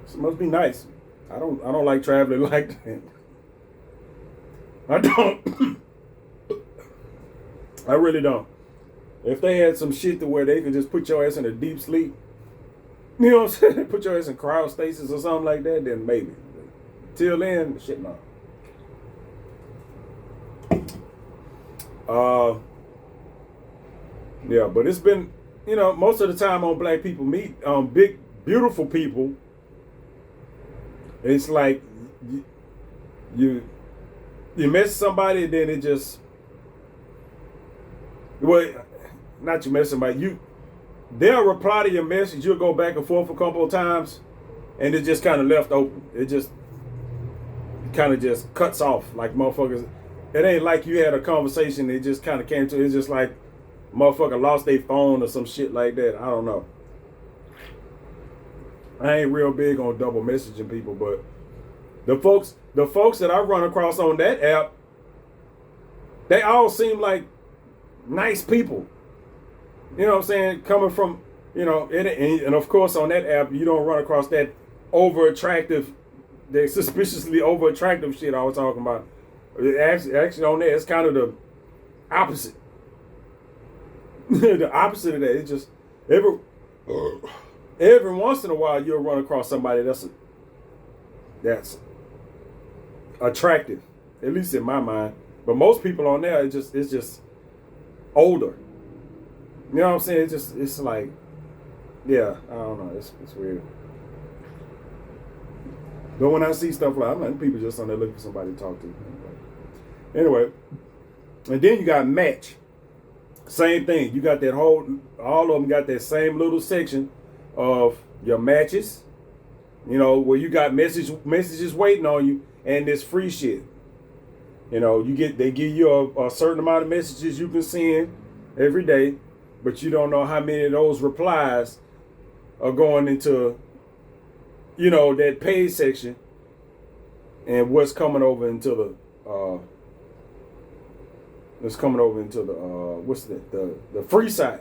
So it must be nice. I don't like traveling like that. I don't. I really don't. If they had some shit to where they could just put your ass in a deep sleep, you know what I'm saying? Put your ass in cryostasis or something like that, then maybe. Till then, shit no. Yeah, but it's been, most of the time on Black People Meet, big, beautiful people, it's like you mess somebody, and then it just, well, not you mess somebody, they'll reply to your message, you'll go back and forth a couple of times, and it just kind of left open. It just kind of just cuts off, like motherfuckers. It ain't like you had a conversation, it just kind of came to, it's just like motherfucker lost their phone or some shit like that. I don't know. I ain't real big on double messaging people, but the folks that I run across on that app, they all seem like nice people. You know what I'm saying? Coming from, and of course on that app, you don't run across that over-attractive, the suspiciously over-attractive shit I was talking about. Actually on there, it's kind of the opposite. The opposite of that. It's just, every once in a while, you'll run across somebody that's attractive, at least in my mind. But most people on there, it's just older. You know what I'm saying? It's like, yeah, I don't know. It's weird. But when I see stuff like, I'm like, people just on there looking for somebody to talk to. Anyway, and then you got Match. Same thing. You got that all of them got that same little section of your matches, where you got messages waiting on you, and this free shit. They give you a certain amount of messages you can send every day, but you don't know how many of those replies are going into, that paid section, and what's coming over into the the free side.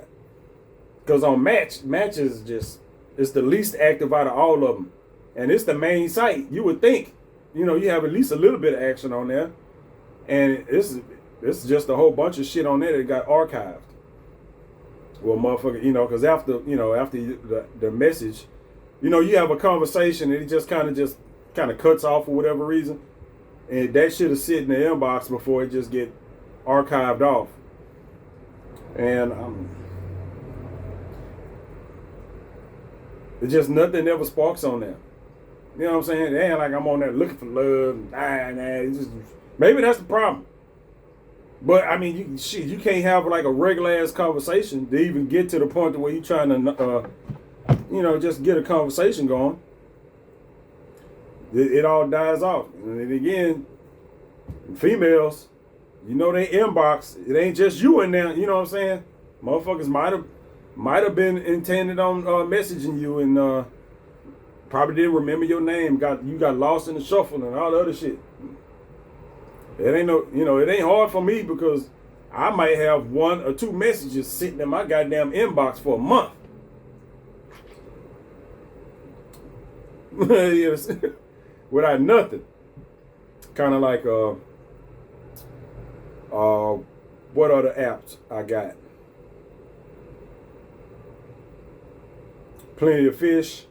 Because on Match is just, it's the least active out of all of them, and it's the main site. You would think, you have at least a little bit of action on there, and it's just a whole bunch of shit on there that got archived. Well, motherfucker, because after the message, you have a conversation and it just kind of cuts off for whatever reason, and that should have sit in the inbox before it just get archived off. And it's just nothing ever sparks on there. You know what I'm saying? It ain't like I'm on there looking for love and dying. It's just, maybe that's the problem. But I mean, you can't have like a regular ass conversation to even get to the point to where you're trying to, just get a conversation going. It all dies off. And again, females, they inbox. It ain't just you in there. You know what I'm saying? Motherfuckers might have been intended on messaging you and probably didn't remember your name. You got lost in the shuffle and all the other shit. It ain't no, it ain't hard for me because I might have 1 or 2 messages sitting in my goddamn inbox for a month. Without nothing. Kind of like what other apps I got? Plenty of Fish.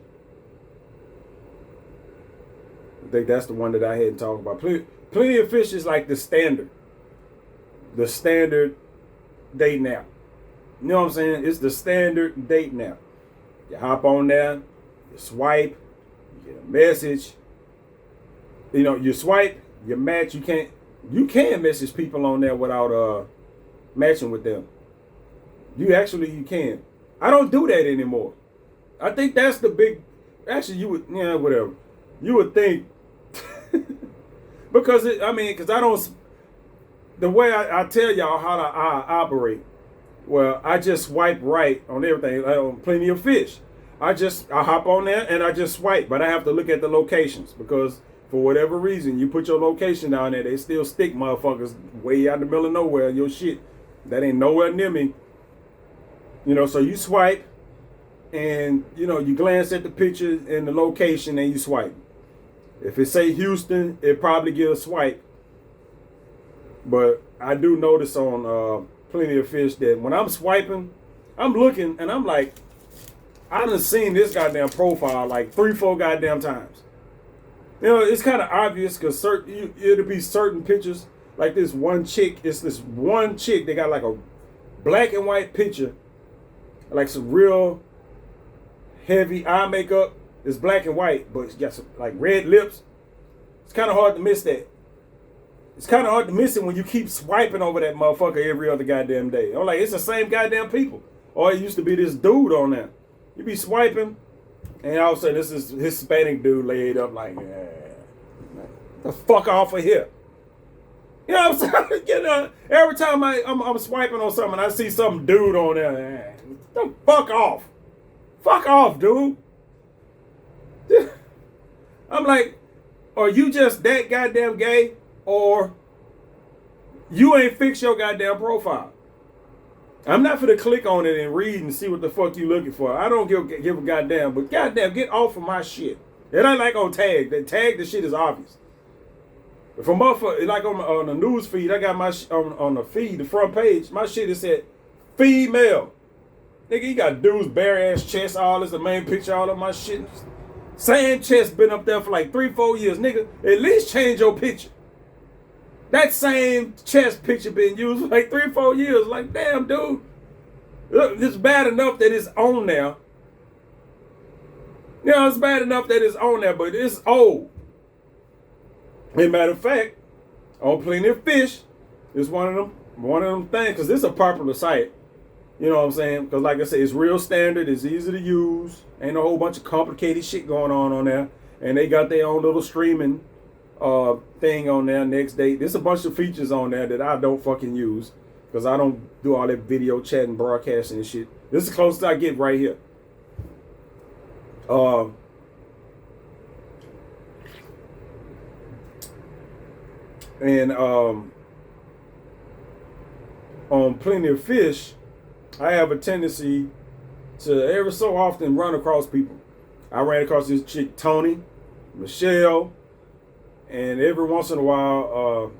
I think that's the one that I hadn't talked about. Plenty of Fish is like the standard dating app. You know what I'm saying? It's the standard dating app. You hop on there, you swipe, you get a message. You swipe, you match. You can message people on there without matching with them. You can. I don't do that anymore. I think that's the big. Actually, whatever. You would think because I don't. The way I tell y'all how I operate. Well, I just swipe right on everything. On Plenty of Fish, I hop on there and I just swipe, but I have to look at the locations because for whatever reason you put your location down there, they still stick motherfuckers way out in the middle of nowhere. Your shit that ain't nowhere near me. So you swipe, and you glance at the picture and the location, and you swipe. If it say Houston, it probably get a swipe. But I do notice on Plenty of Fish that when I'm swiping, I'm looking and I'm like, I done seen this goddamn profile like 3-4 goddamn times. It's kind of obvious because it'll be certain pictures. Like this one chick, it's this one chick, they got like a black and white picture, like some real heavy eye makeup. It's black and white, but it's got some like red lips. It's kind of hard to miss that. It's kind of hard to miss it when you keep swiping over that motherfucker every other goddamn day. I'm like, it's the same goddamn people. Or it used to be this dude on there. You be swiping, and all of a sudden this is Hispanic dude laid up like, the fuck off of here. You know what I'm saying? Every time I'm swiping on something, I see some dude on there. The fuck off. Fuck off, dude. I'm like, are you just that goddamn gay? Or you ain't fixed your goddamn profile. I'm not for to click on it and read and see what the fuck you looking for. I don't give a goddamn. But goddamn, get off of my shit. It ain't like on tag. The tag, the shit is obvious. If a motherfucker, like on the news feed, I got my on the feed, the front page, my shit is said female. Nigga, you got dudes bare ass chest, all this, the main picture, all of my shit. Same chest been up there for like 3-4 years. Nigga, at least change your picture. That same chest picture been used for like 3-4 years. Like, damn, dude. Look, it's bad enough that it's on there. It's bad enough that it's on there, but it's old. As a matter of fact, on Plenty of Fish, it's one of them things, because this is a popular site. You know what I'm saying? Because like I said, it's real standard. It's easy to use. Ain't a whole bunch of complicated shit going on there. And they got their own little streaming thing on there next day. There's a bunch of features on there that I don't fucking use because I don't do all that video chatting, broadcasting and shit. This is the closest I get right here. And on Plenty of Fish, I have a tendency to every so often run across people. I ran across this chick, Tony, Michelle, and every once in a while,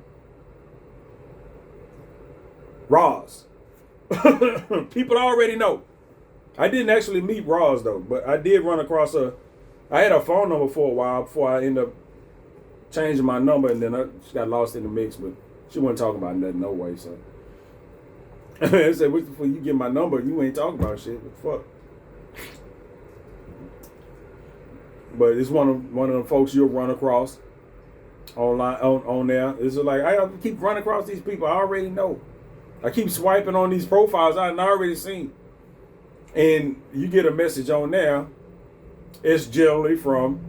Roz. People already know. I didn't actually meet Roz though, but I did run across her. I had her phone number for a while before I ended up changing my number, and then she got lost in the mix, but she wasn't talking about nothing no way, so. I said, before you get my number, you ain't talking about shit. What the fuck? But it's one of them folks you'll run across online on there. It's like I keep running across these people I already know. I keep swiping on these profiles I already seen. And you get a message on there, it's generally from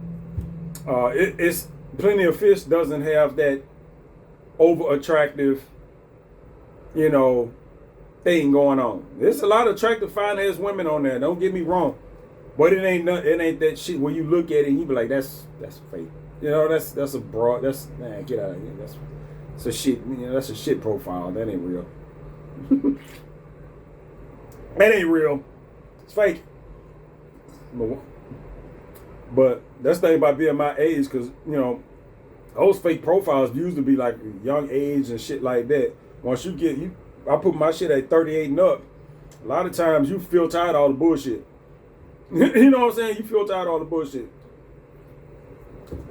it's Plenty of Fish doesn't have that over attractive, thing going on. There's a lot of attractive fine ass women on there. Don't get me wrong, but it ain't that shit where you look at it and you be like, that's fake. That's a broad. Get out of here. It's a shit. That's a shit profile. That ain't real. That ain't real. It's fake. But that's the thing about being my age, because those fake profiles used to be like young age and shit like that. Once you get I put my shit at 38 and up. A lot of times you feel tired of all the bullshit. You know what I'm saying? You feel tired of all the bullshit.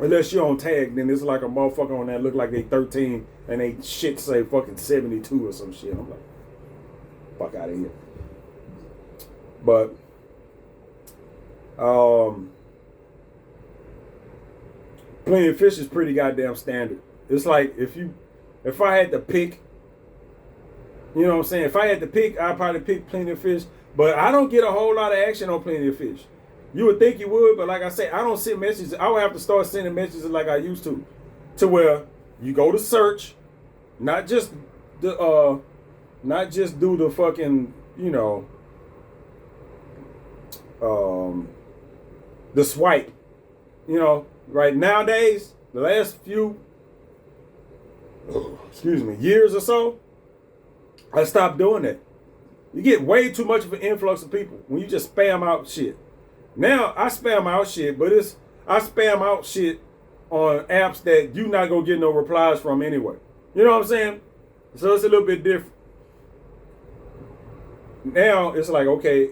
Unless you're on tag, then it's like a motherfucker on that look like they 13 and they shit say fucking 72 or some shit. I'm like, fuck out of here. But Plenty of Fish is pretty goddamn standard. It's like if I had to pick, you know what I'm saying? If I had to pick, I'd probably pick Plenty of Fish. But I don't get a whole lot of action on Plenty of Fish. You would think you would, but like I say, I don't send messages. I would have to start sending messages like I used to where you go to search, not just do the fucking, the swipe. Right nowadays, the last few years or so, I stopped doing that. You get way too much of an influx of people when you just spam out shit. Now I spam out shit, but I spam out shit on apps that you not gonna get no replies from anyway. You know what I'm saying? So it's a little bit different. Now it's like, okay,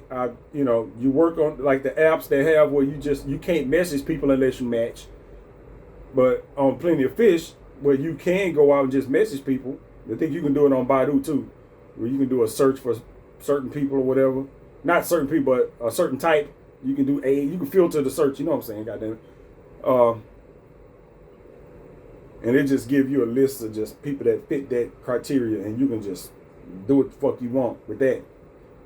you work on like the apps that have where you can't message people unless you match. But on Plenty of Fish, where you can go out and just message people, I think you can do it on Baidu too, where you can do a search for certain people or whatever. Not certain people, but a certain type. You can do you can filter the search, you know what I'm saying, goddamn it. And it just give you a list of just people that fit that criteria, and you can just do what the fuck you want with that.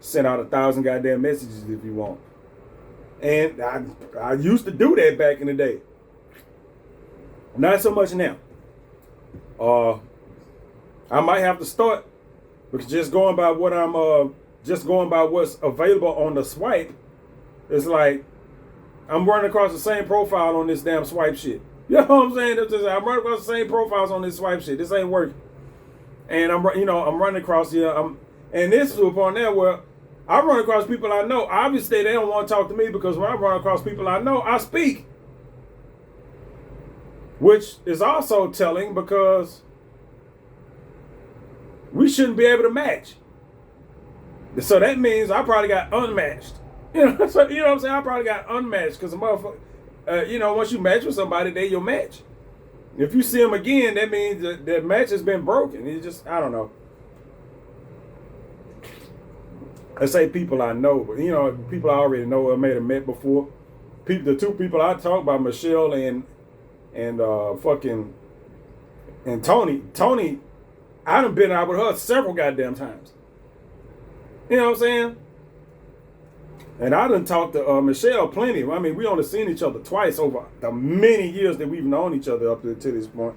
Send out 1,000 goddamn messages if you want. And I used to do that back in the day. Not so much now. I might have to start, because just going by what's available on the swipe, it's like I'm running across the same profile on this damn swipe shit. You know what I'm saying? I'm running across the same profiles on this swipe shit. This ain't working. And I'm running across here. And this is upon there where I run across people I know. Obviously, they don't want to talk to me, because when I run across people I know, I speak. Which is also telling, because we shouldn't be able to match. So that means I probably got unmatched. So, you know what I'm saying? I probably got unmatched, because a motherfucker, once you match with somebody, they your match. If you see them again, that means that match has been broken. It's just, I don't know. I say people I know, but people I already know, I may have met before. The two people I talk about, Michelle and Tony. Tony, I done been out with her several goddamn times. You know what I'm saying? And I done talked to Michelle plenty. I mean, we only seen each other twice over the many years that we've known each other up to this point.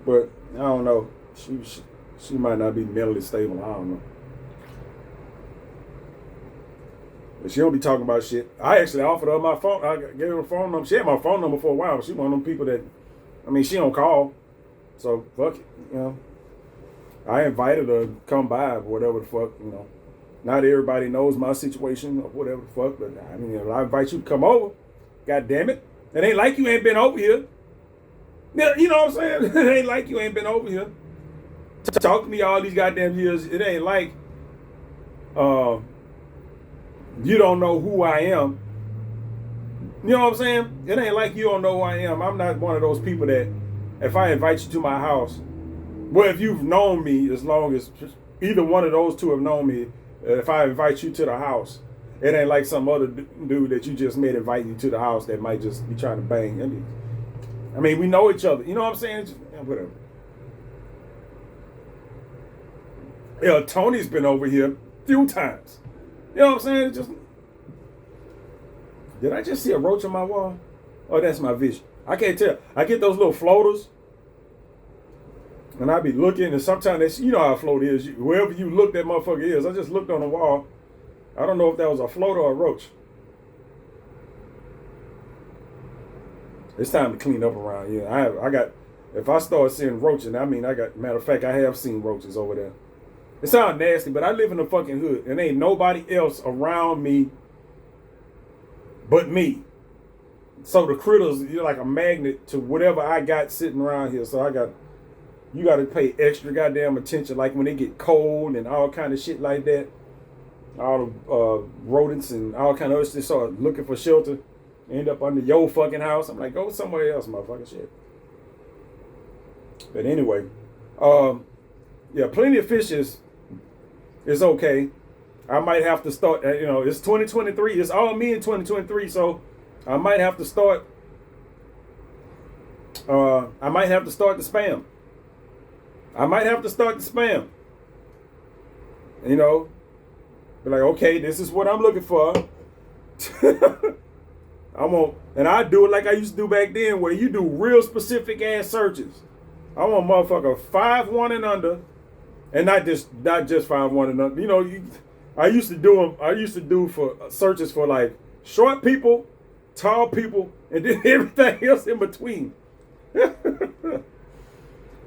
But I don't know. She might not be mentally stable. I don't know. But she don't be talking about shit. I actually offered her my phone. I gave her a phone number. She had my phone number for a while, but she one of them people that, she don't call. So, fuck it, I invited her to come by or whatever the fuck, Not everybody knows my situation or whatever the fuck, but if I invite you to come over, god damn it. It ain't like you ain't been over here. You know what I'm saying? It ain't like you ain't been over here. Talk to me all these goddamn years. It ain't like you don't know who I am. You know what I'm saying? It ain't like you don't know who I am. I'm not one of those people that if I invite you to my house, well, if you've known me as long as either one of those two have known me, if I invite you to the house, it ain't like some other dude that you just met invite you to the house that might just be trying to bang. We know each other. You know what I'm saying? Whatever. Yeah, Tony's been over here a few times. You know what I'm saying? Did I just see a roach on my wall? Oh, that's my vision. I can't tell. I get those little floaters, and I be looking, and sometimes you know how a float is. Wherever you look, that motherfucker is. I just looked on the wall. I don't know if that was a floater or a roach. It's time to clean up around here. I If I start seeing roaches, I mean, matter of fact, I have seen roaches over there. It sounds nasty, but I live in the fucking hood, and ain't nobody else around me but me. So the critters, you're like a magnet to whatever I got sitting around here. So you got to pay extra goddamn attention, like when they get cold and all kind of shit like that. All the rodents and all kind of other shit start looking for shelter, end up under your fucking house. I'm like, go somewhere else, motherfucking shit. But anyway, yeah, Plenty of Fish is okay. I might have to start. It's 2023. It's all me in 2023. So I might have to start. I might have to start the spam. You know, be like, okay, this is what I'm looking for. And I do it like I used to do back then, where you do real specific ass searches. I want motherfucker 5'1" and under, and not just 5'1" and under. You know, I used to do for searches for like short people, tall people, and then everything else in between.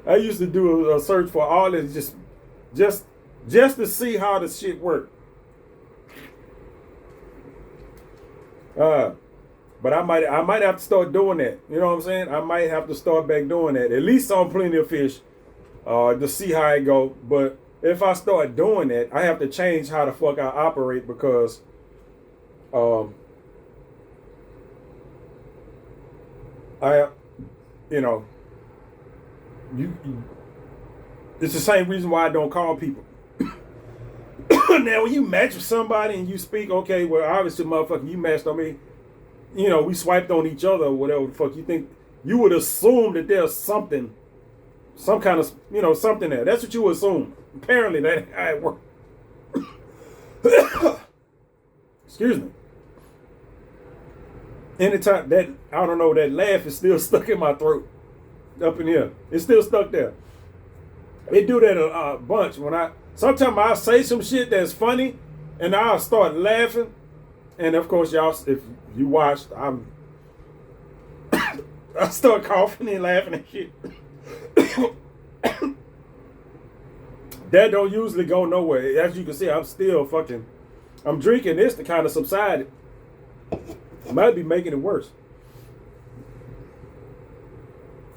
I used to do a search for all this just to see how the shit worked. But I might have to start doing that. You know what I'm saying? I might have to start back doing that. At least on Plenty of Fish, to see how it go. But if I start doing that, I have to change how the fuck I operate, because it's the same reason why I don't call people. Now, when you match with somebody and you speak, okay, well, obviously, motherfucker, you matched on me. You know, we swiped on each other or whatever the fuck you think. You would assume that there's something, some kind of, something there. That's what you would assume. Apparently, that ain't how it works. Excuse me. Anytime that laugh is still stuck in my throat, up in here. It's still stuck there. They do that a bunch. Sometimes I say some shit that's funny, and I'll start laughing. And of course, y'all, if you watched, I start coughing and laughing and shit. That don't usually go nowhere. As you can see, I'm drinking this to kind of subside it. I might be making it worse.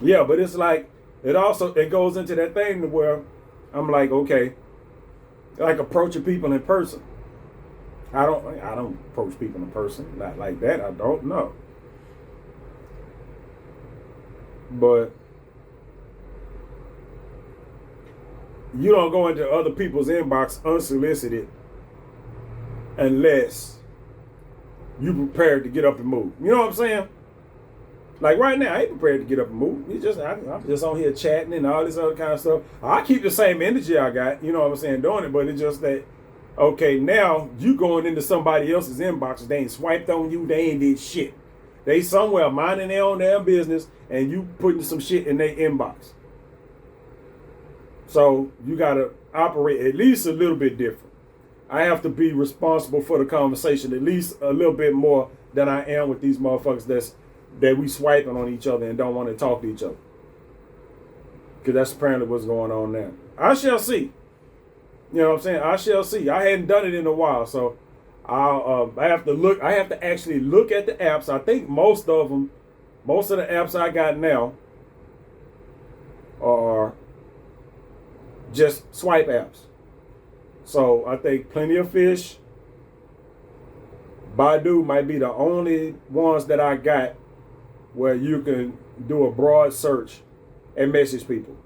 Yeah, but it's like, it goes into that thing where I'm like, okay, like approaching people in person. I don't approach people in person. Not like that. I don't know. But you don't go into other people's inbox unsolicited unless you prepared to get up and move. You know what I'm saying? Like right now, I ain't prepared to get up and move. I'm just on here chatting and all this other kind of stuff. I keep the same energy I got, you know what I'm saying, doing it, but it's just that, okay, now you going into somebody else's inbox, they ain't swiped on you, they ain't did shit. They somewhere minding their own damn business, and you putting some shit in their inbox. So you gotta operate at least a little bit different. I have to be responsible for the conversation at least a little bit more than I am with these motherfuckers that we swiping on each other and don't want to talk to each other. Because that's apparently what's going on now. I shall see. You know what I'm saying? I shall see. I hadn't done it in a while, so I have to actually look at the apps. I think most of the apps I got now are just swipe apps. So I think Plenty of Fish, Baidu might be the only ones that I got where you can do a broad search and message people.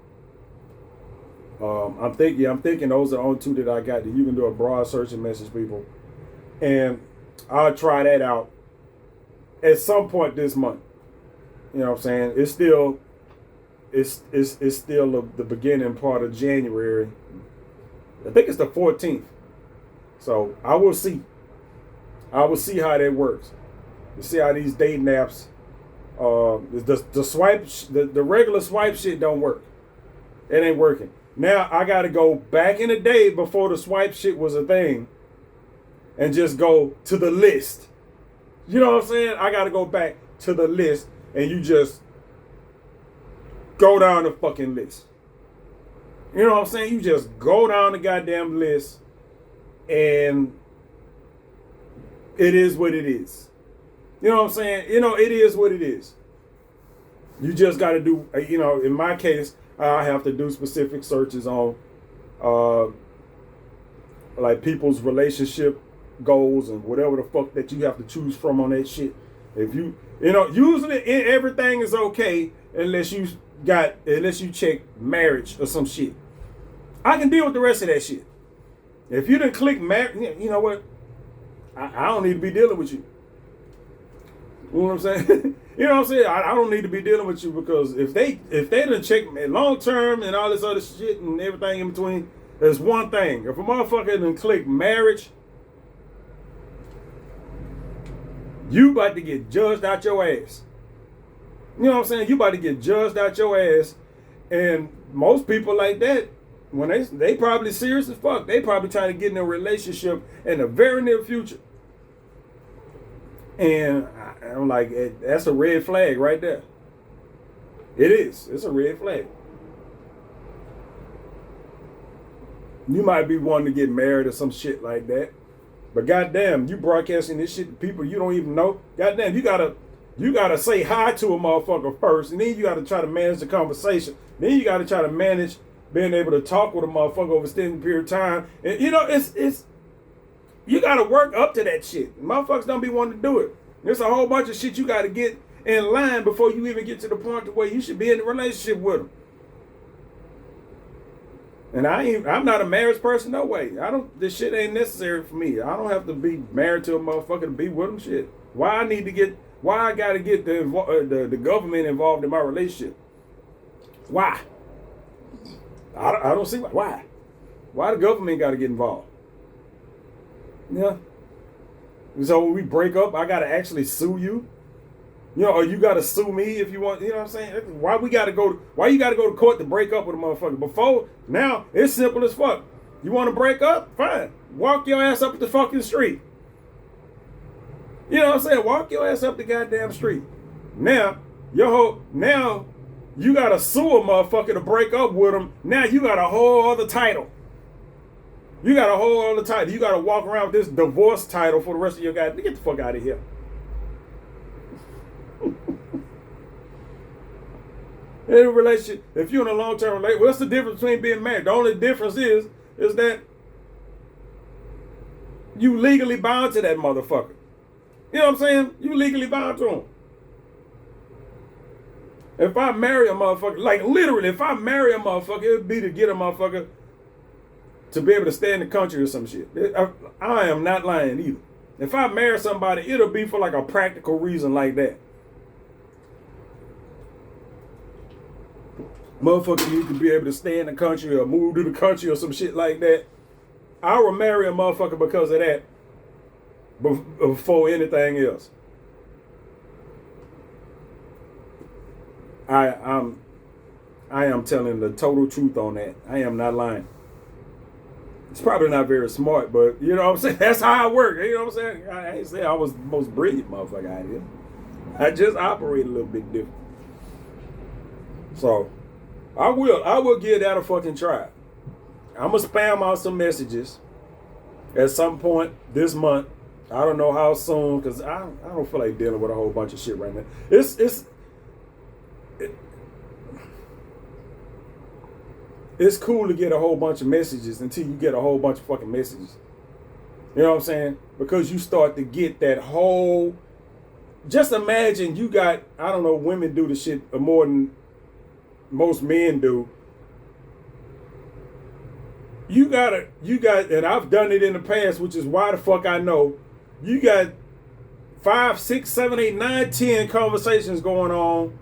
I'm thinking those are the only two that I got that you can do a broad search and message people. And I'll try that out at some point this month. You know what I'm saying? It's still the beginning part of January. I think it's the 14th. So I will see. I will see how that works. You see how these dating apps, the regular swipe shit don't work. It ain't working. Now I got to go back in the day before the swipe shit was a thing and just go to the list. You know what I'm saying? I got to go back to the list and you just go down the fucking list. You know what I'm saying? You just go down the goddamn list, and it is what it is. You know what I'm saying? You know, it is what it is. You just got to do, you know, in my case, I have to do specific searches on like people's relationship goals and whatever the fuck that you have to choose from on that shit. If you know, usually everything is okay unless you check marriage or some shit. I can deal with the rest of that shit. If you didn't click marriage, you know what? I don't need to be dealing with you. You know what I'm saying? You know what I'm saying? I don't need to be dealing with you, because if they done check long term and all this other shit and everything in between, there's one thing. If a motherfucker done click marriage, you about to get judged out your ass. You know what I'm saying? You about to get judged out your ass. And most people like that, when they probably serious as fuck, they probably trying to get in a relationship in the very near future. And I'm like, that's a red flag right there. It is. It's a red flag. You might be wanting to get married or some shit like that. But goddamn, you broadcasting this shit to people you don't even know. Goddamn, you gotta say hi to a motherfucker first, and then you gotta try to manage the conversation. Then you gotta try to manage being able to talk with a motherfucker over a extended period of time. And you know, it's you gotta work up to that shit. Motherfuckers don't be wanting to do it. There's a whole bunch of shit you gotta get in line before you even get to the point to where you should be in a relationship with them. And I'm not a marriage person, no way. This shit ain't necessary for me. I don't have to be married to a motherfucker to be with them. Shit. Why I gotta get the government involved in my relationship? Why? I don't see why. Why the government gotta get involved? Yeah. So when we break up, I gotta actually sue you. You know, or you gotta sue me if you want. You know what I'm saying? Why you gotta go to court to break up with a motherfucker? Before now, it's simple as fuck. You want to break up? Fine. Walk your ass up the fucking street. You know what I'm saying? Walk your ass up the goddamn street. Now you gotta sue a motherfucker to break up with him. Now you got a whole other title. You got a whole other title. You gotta walk around with this divorce title for the rest of your guys. Get the fuck out of here. In a relationship, if you're in a long-term relationship, what's the difference between being married? The only difference is that you legally bound to that motherfucker. You know what I'm saying? You legally bound to him. If I marry a motherfucker, like literally, if I marry a motherfucker, it would be to get a motherfucker to be able to stay in the country or some shit. I am not lying either. If I marry somebody, it'll be for like a practical reason like that. Motherfucker need to be able to stay in the country or move to the country or some shit like that. I would marry a motherfucker because of that before anything else. I am telling the total truth on that. I am not lying. It's probably not very smart, but you know what I'm saying? That's how I work. You know what I'm saying? I ain't saying I was the most brilliant motherfucker out here. I just operate a little bit different. So I will give that a fucking try. I'm gonna spam out some messages at some point this month. I don't know how soon, because I don't feel like dealing with a whole bunch of shit right now. It's cool to get a whole bunch of messages until you get a whole bunch of fucking messages. You know what I'm saying? Because you start to get that whole. Just imagine you got, I don't know, women do the shit more than most men do. You got, and I've done it in the past, which is why the fuck I know. You got 5, 6, 7, 8, 9, 10 conversations going on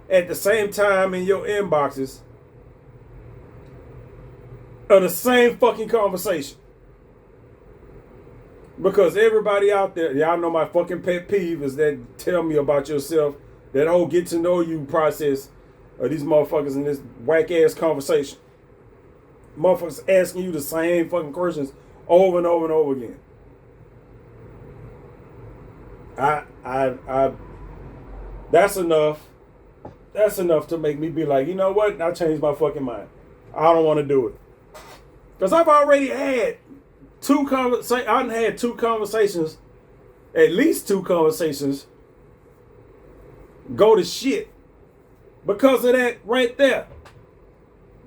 at the same time in your inboxes of the same fucking conversation. Because everybody out there, y'all know my fucking pet peeve is that tell me about yourself, that whole get to know you process of these motherfuckers in this whack ass conversation. Motherfuckers asking you the same fucking questions over and over and over again. That's enough. that's enough to make me be like, you know what? I changed my fucking mind. I don't want to do it. Because I've already had two conversations, at least two conversations, go to shit because of that right there.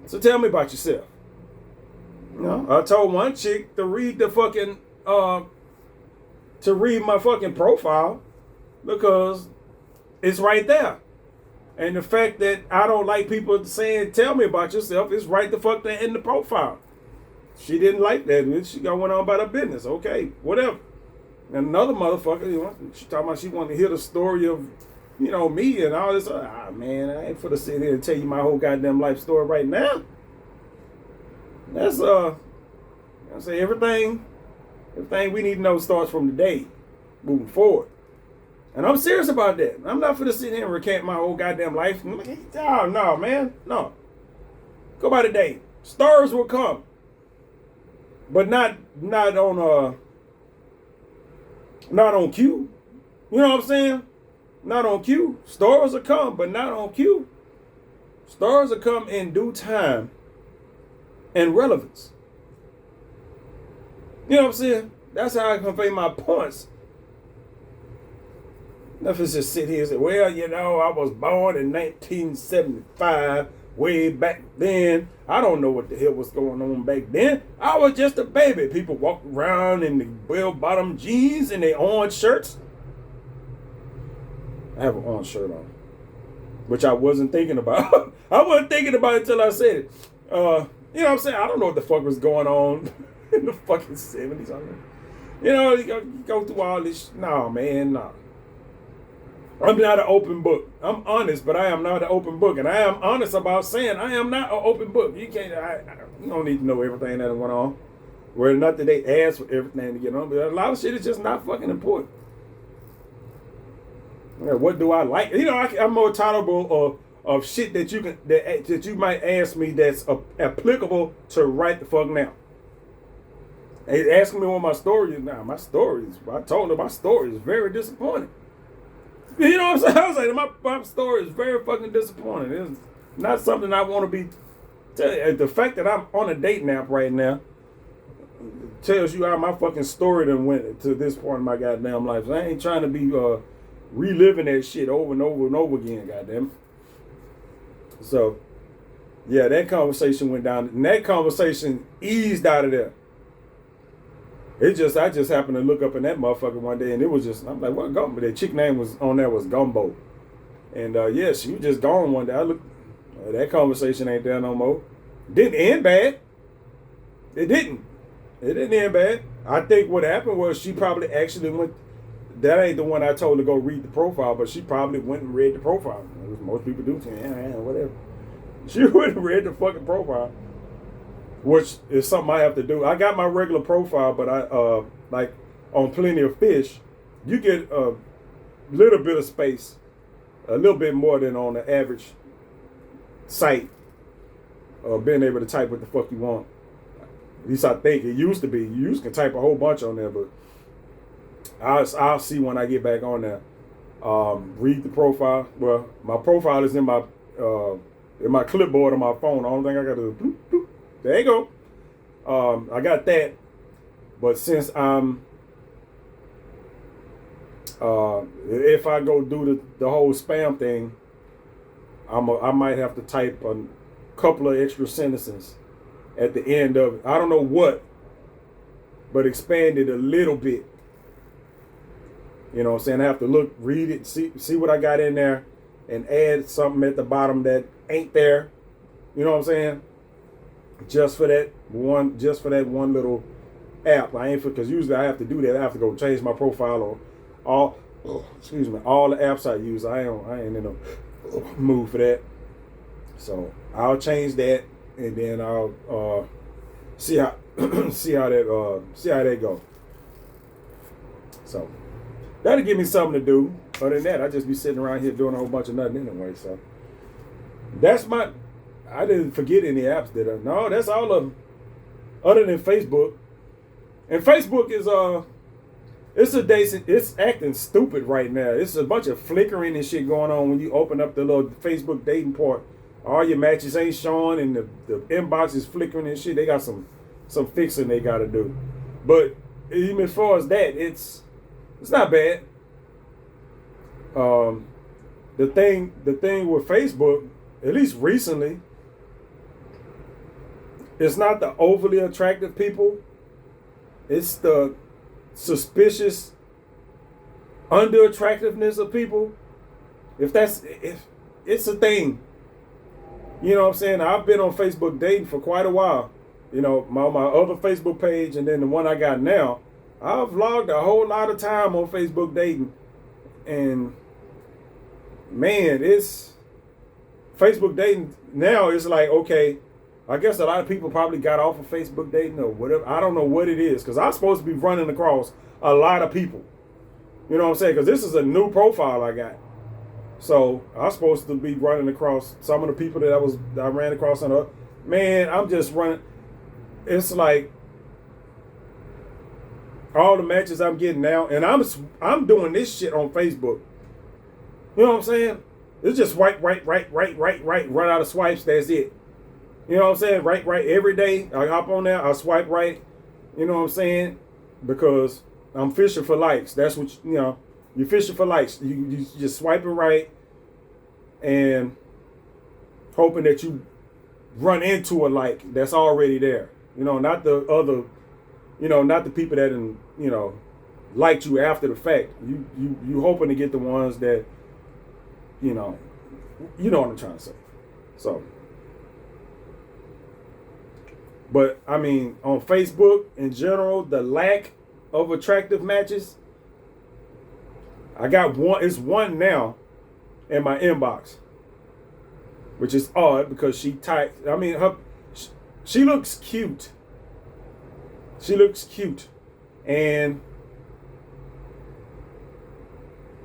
So tell me about yourself. You know, I told one chick to read the fucking, to read my fucking profile because it's right there. And the fact that I don't like people saying, tell me about yourself, is right the fuck there in the profile. She didn't like that. She went on about her business. Okay, whatever. And another motherfucker, you know, she talking about she wanted to hear the story of, you know, me and all this. Man, I ain't for to sit here and tell you my whole goddamn life story right now. That's I say everything we need to know starts from today, moving forward. And I'm serious about that. I'm not for to sit here and recant my whole goddamn life. Oh, no, man, no. Go by today. Stars will come, but not on cue. You know what I'm saying? Not on cue. Stars will come, but not on cue. Stars will come in due time and relevance. You know what I'm saying? That's how I convey my points. Nothing just sit here and say, well, you know, I was born in 1975, way back then. I don't know what the hell was going on back then. I was just a baby. People walked around in the bell-bottom jeans and their orange shirts. I have an orange shirt on, which I wasn't thinking about. I wasn't thinking about it until I said it. You know what I'm saying? I don't know what the fuck was going on in the fucking 70s. You know, you go through all this. No, man, no. I'm not an open book. I'm honest, but I am not an open book. And I am honest about saying I am not an open book. You can't, you don't need to know everything that went on. Whether or not that they ask for everything to get on. But a lot of shit is just not fucking important. What do I like? You know, I'm more tolerable of shit that you can that you might ask me that's applicable to right the fuck now. They asking me what my story is now. My story is, I told them my story is very disappointing. You know what I'm saying? I was like, my story is very fucking disappointing. It's not something I want to be. The fact that I'm on a dating app right now tells you how my fucking story done went to this point in my goddamn life. So I ain't trying to be reliving that shit over and over and over again, goddamn. So, yeah, that conversation went down, and that conversation eased out of there. I just happened to look up in that motherfucker one day, and it was just, I'm like, what Gumbo? The chick name was on there was Gumbo. And yeah, she was just gone one day. I looked, that conversation ain't there no more. Didn't end bad. It didn't end bad. I think what happened was she probably actually went, that ain't the one I told to go read the profile, but she probably went and read the profile. Most people do, whatever. She went and read the fucking profile. Which is something I have to do. I got my regular profile, but I like on Plenty of Fish, you get a little bit of space, a little bit more than on the average site. Being able to type what the fuck you want. At least I think it used to be. You used to type a whole bunch on there, but I'll see when I get back on there. Read the profile. Well, my profile is in my clipboard on my phone. The only thing I got to do. There you go. I got that. But since if I go do the whole spam thing, I might have to type a couple of extra sentences at the end of it. I don't know what, but expand it a little bit. You know what I'm saying? I have to read it, see what I got in there, and add something at the bottom that ain't there. You know what I'm saying? Just for that one little app. Because usually I have to do that. I have to go change my profile on all the apps I use. I ain't in a mood for that. So I'll change that, and then I'll see how that go. So that'll give me something to do. Other than that, I just be sitting around here doing a whole bunch of nothing anyway. So that's I didn't forget any apps, did I? No, that's all of them. Other than Facebook. And Facebook is It's acting stupid right now. It's a bunch of flickering and shit going on when you open up the little Facebook dating part. All your matches ain't showing, and the inbox is flickering and shit. They got some fixing they got to do. But even as far as that, it's not bad. The thing with Facebook, at least recently, it's not the overly attractive people. It's the suspicious under attractiveness of people. If it's a thing. You know what I'm saying? I've been on Facebook dating for quite a while. You know, my other Facebook page and then the one I got now, I've logged a whole lot of time on Facebook dating. And man, it's Facebook dating now is like, okay, I guess a lot of people probably got off of Facebook dating or whatever. I don't know what it is, because I'm supposed to be running across a lot of people. You know what I'm saying? Because this is a new profile I got. So I'm supposed to be running across some of the people that I ran across on man, I'm just running. It's like all the matches I'm getting now, and I'm doing this shit on Facebook. You know what I'm saying? It's just right, run out of swipes, that's it. You know what I'm saying? Right, every day I hop on there, I swipe right. You know what I'm saying? Because I'm fishing for likes. That's what, you're fishing for likes. You just swiping right and hoping that you run into a like that's already there. Not the other, not the people that, liked you after the fact. You hoping to get the ones that, you know what I'm trying to say. So, but I mean, on Facebook in general, the lack of attractive matches, I got one. It's one now in my inbox, which is odd because she typed. I mean, she looks cute. She looks cute, and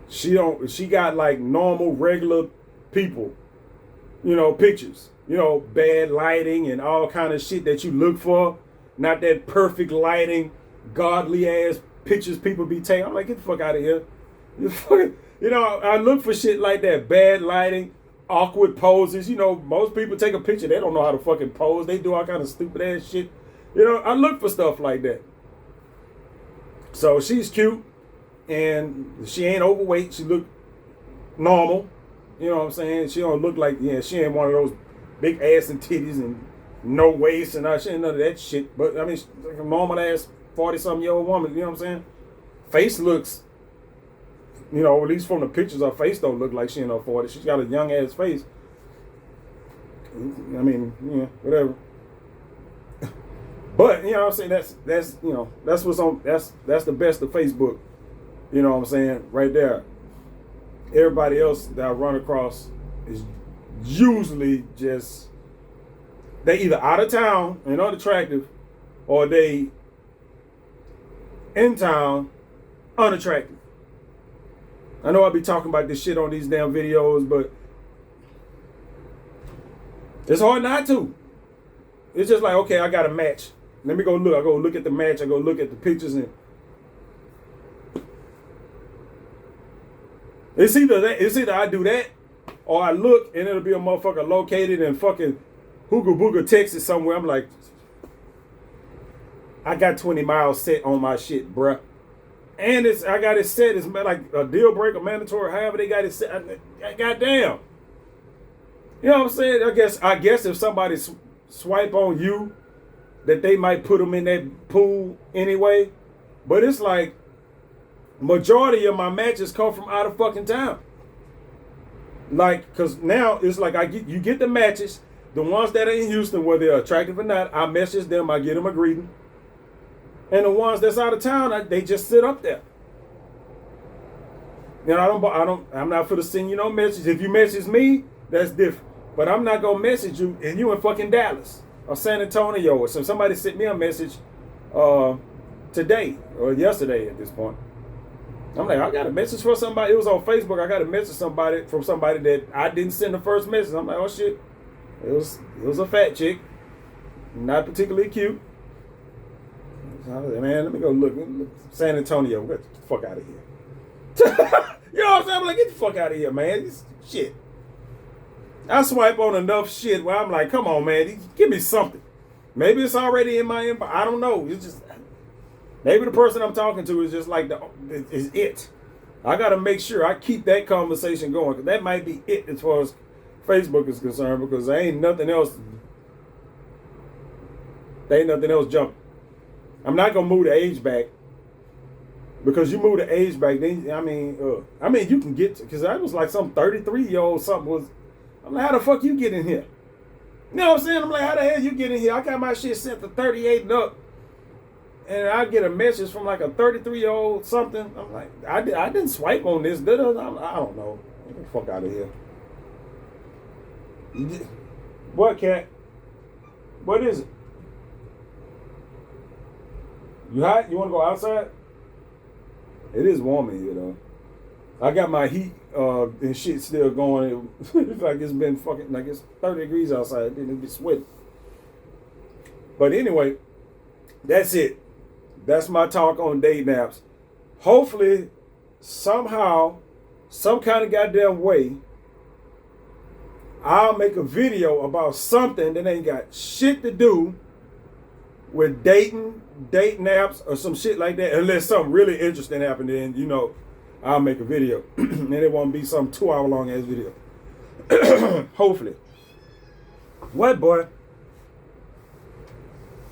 she got like normal, regular people, pictures. Bad lighting and all kind of shit that you look for. Not that perfect lighting, godly ass pictures people be taking. I'm like, get the fuck out of here. I look for shit like that. Bad lighting, awkward poses. Most people take a picture, they don't know how to fucking pose. They do all kind of stupid ass shit. I look for stuff like that. So she's cute and she ain't overweight. She look normal. You know what I'm saying? She don't look like, she ain't one of those big ass and titties and no waist and she ain't none of that shit. But I mean, she's like a normal ass 40-something-year-old woman. You know what I'm saying? Face looks, at least from the pictures, her face don't look like she in her 40s. She's got a young ass face. I mean, whatever. But you know what I'm saying? That's what's on. That's the best of Facebook. You know what I'm saying? Right there. Everybody else that I run across is usually just, they either out of town and unattractive, or they in town unattractive. I know I be talking about this shit on these damn videos, but it's hard not to. It's just like, okay, I got a match. Let me go look. I go look at the match. I go look at the pictures, and it's either I do that, or I look and it'll be a motherfucker located in fucking Hooga Booga, Texas somewhere. I'm like, I got 20 miles set on my shit, bruh. And I got it set. It's like a deal breaker, mandatory, however they got it set. Goddamn. You know what I'm saying? I guess if somebody swipe on you, that they might put them in that pool anyway. But it's like, majority of my matches come from out of fucking town. Like, cause now it's like you get the matches, the ones that are in Houston, whether they're attractive or not, I message them, I get them a greeting. And the ones that's out of town, they just sit up there. I'm not for to send you no message. If you message me, that's different. But I'm not gonna message you and you in fucking Dallas or San Antonio or somebody sent me a message today or yesterday at this point. I'm like, I got a message for somebody. It was on Facebook. I got a message from somebody that I didn't send the first message. I'm like, oh shit. It was a fat chick. Not particularly cute. Man, let me go look. San Antonio, get the fuck out of here. You know what I'm saying? I'm like, get the fuck out of here, man. This shit. I swipe on enough shit where I'm like, come on, man, give me something. Maybe it's already in my inbox. I don't know. It's just maybe the person I'm talking to is just like is it. I got to make sure I keep that conversation going, because that might be it as far as Facebook is concerned, because there ain't nothing else. There ain't nothing else jumping. I'm not gonna move the age back, because you move the age back, then I mean you can get to, because I was like some 33-year-old something was. I'm like, how the fuck you get in here? You know what I'm saying? I'm like, how the hell you get in here? I got my shit set to 38 and up, and I get a message from like a 33-year-old something. I'm like, I didn't swipe on this. I don't know. Get the fuck out of here. What, cat? What is it? You hot? You want to go outside? It is warm in here though. I got my heat and shit still going. It's like it's been fucking, like it's 30 degrees outside. Then it be sweating. But anyway, that's it. That's my talk on date naps. Hopefully, somehow, some kind of goddamn way, I'll make a video about something that ain't got shit to do with date naps or some shit like that. Unless something really interesting happened, then, you know, I'll make a video. And it won't be some 2-hour long ass video. Hopefully. What, boy?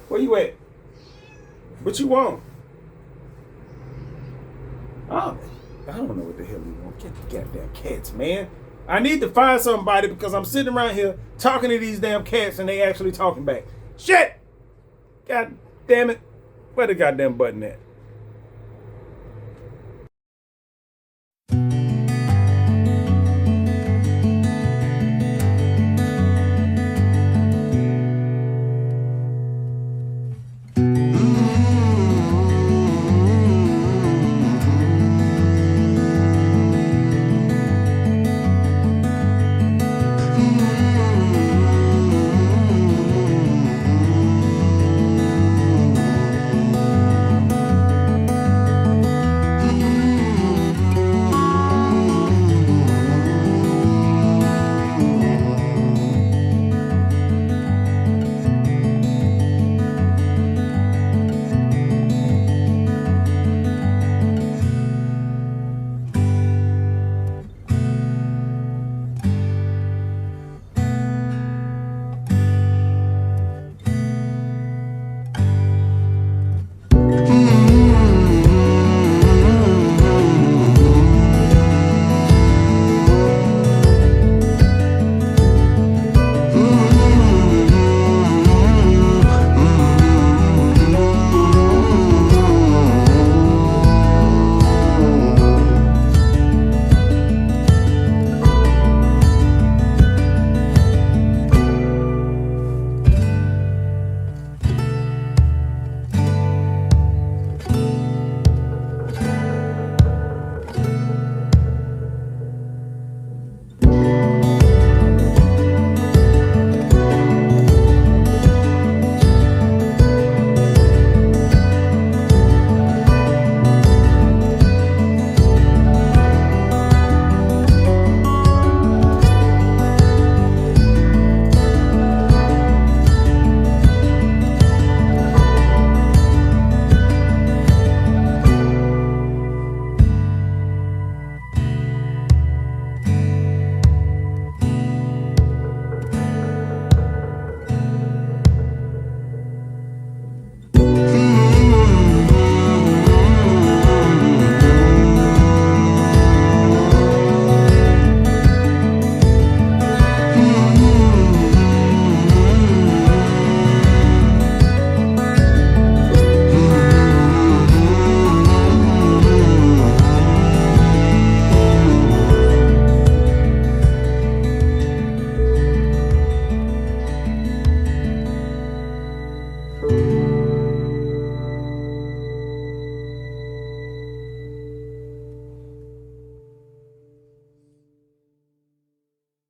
Where you at? What you want? Oh, I don't know what the hell you want. Get the goddamn cats, man. I need to find somebody, because I'm sitting around here talking to these damn cats and they actually talking back. Shit! God damn it. Where the goddamn button at?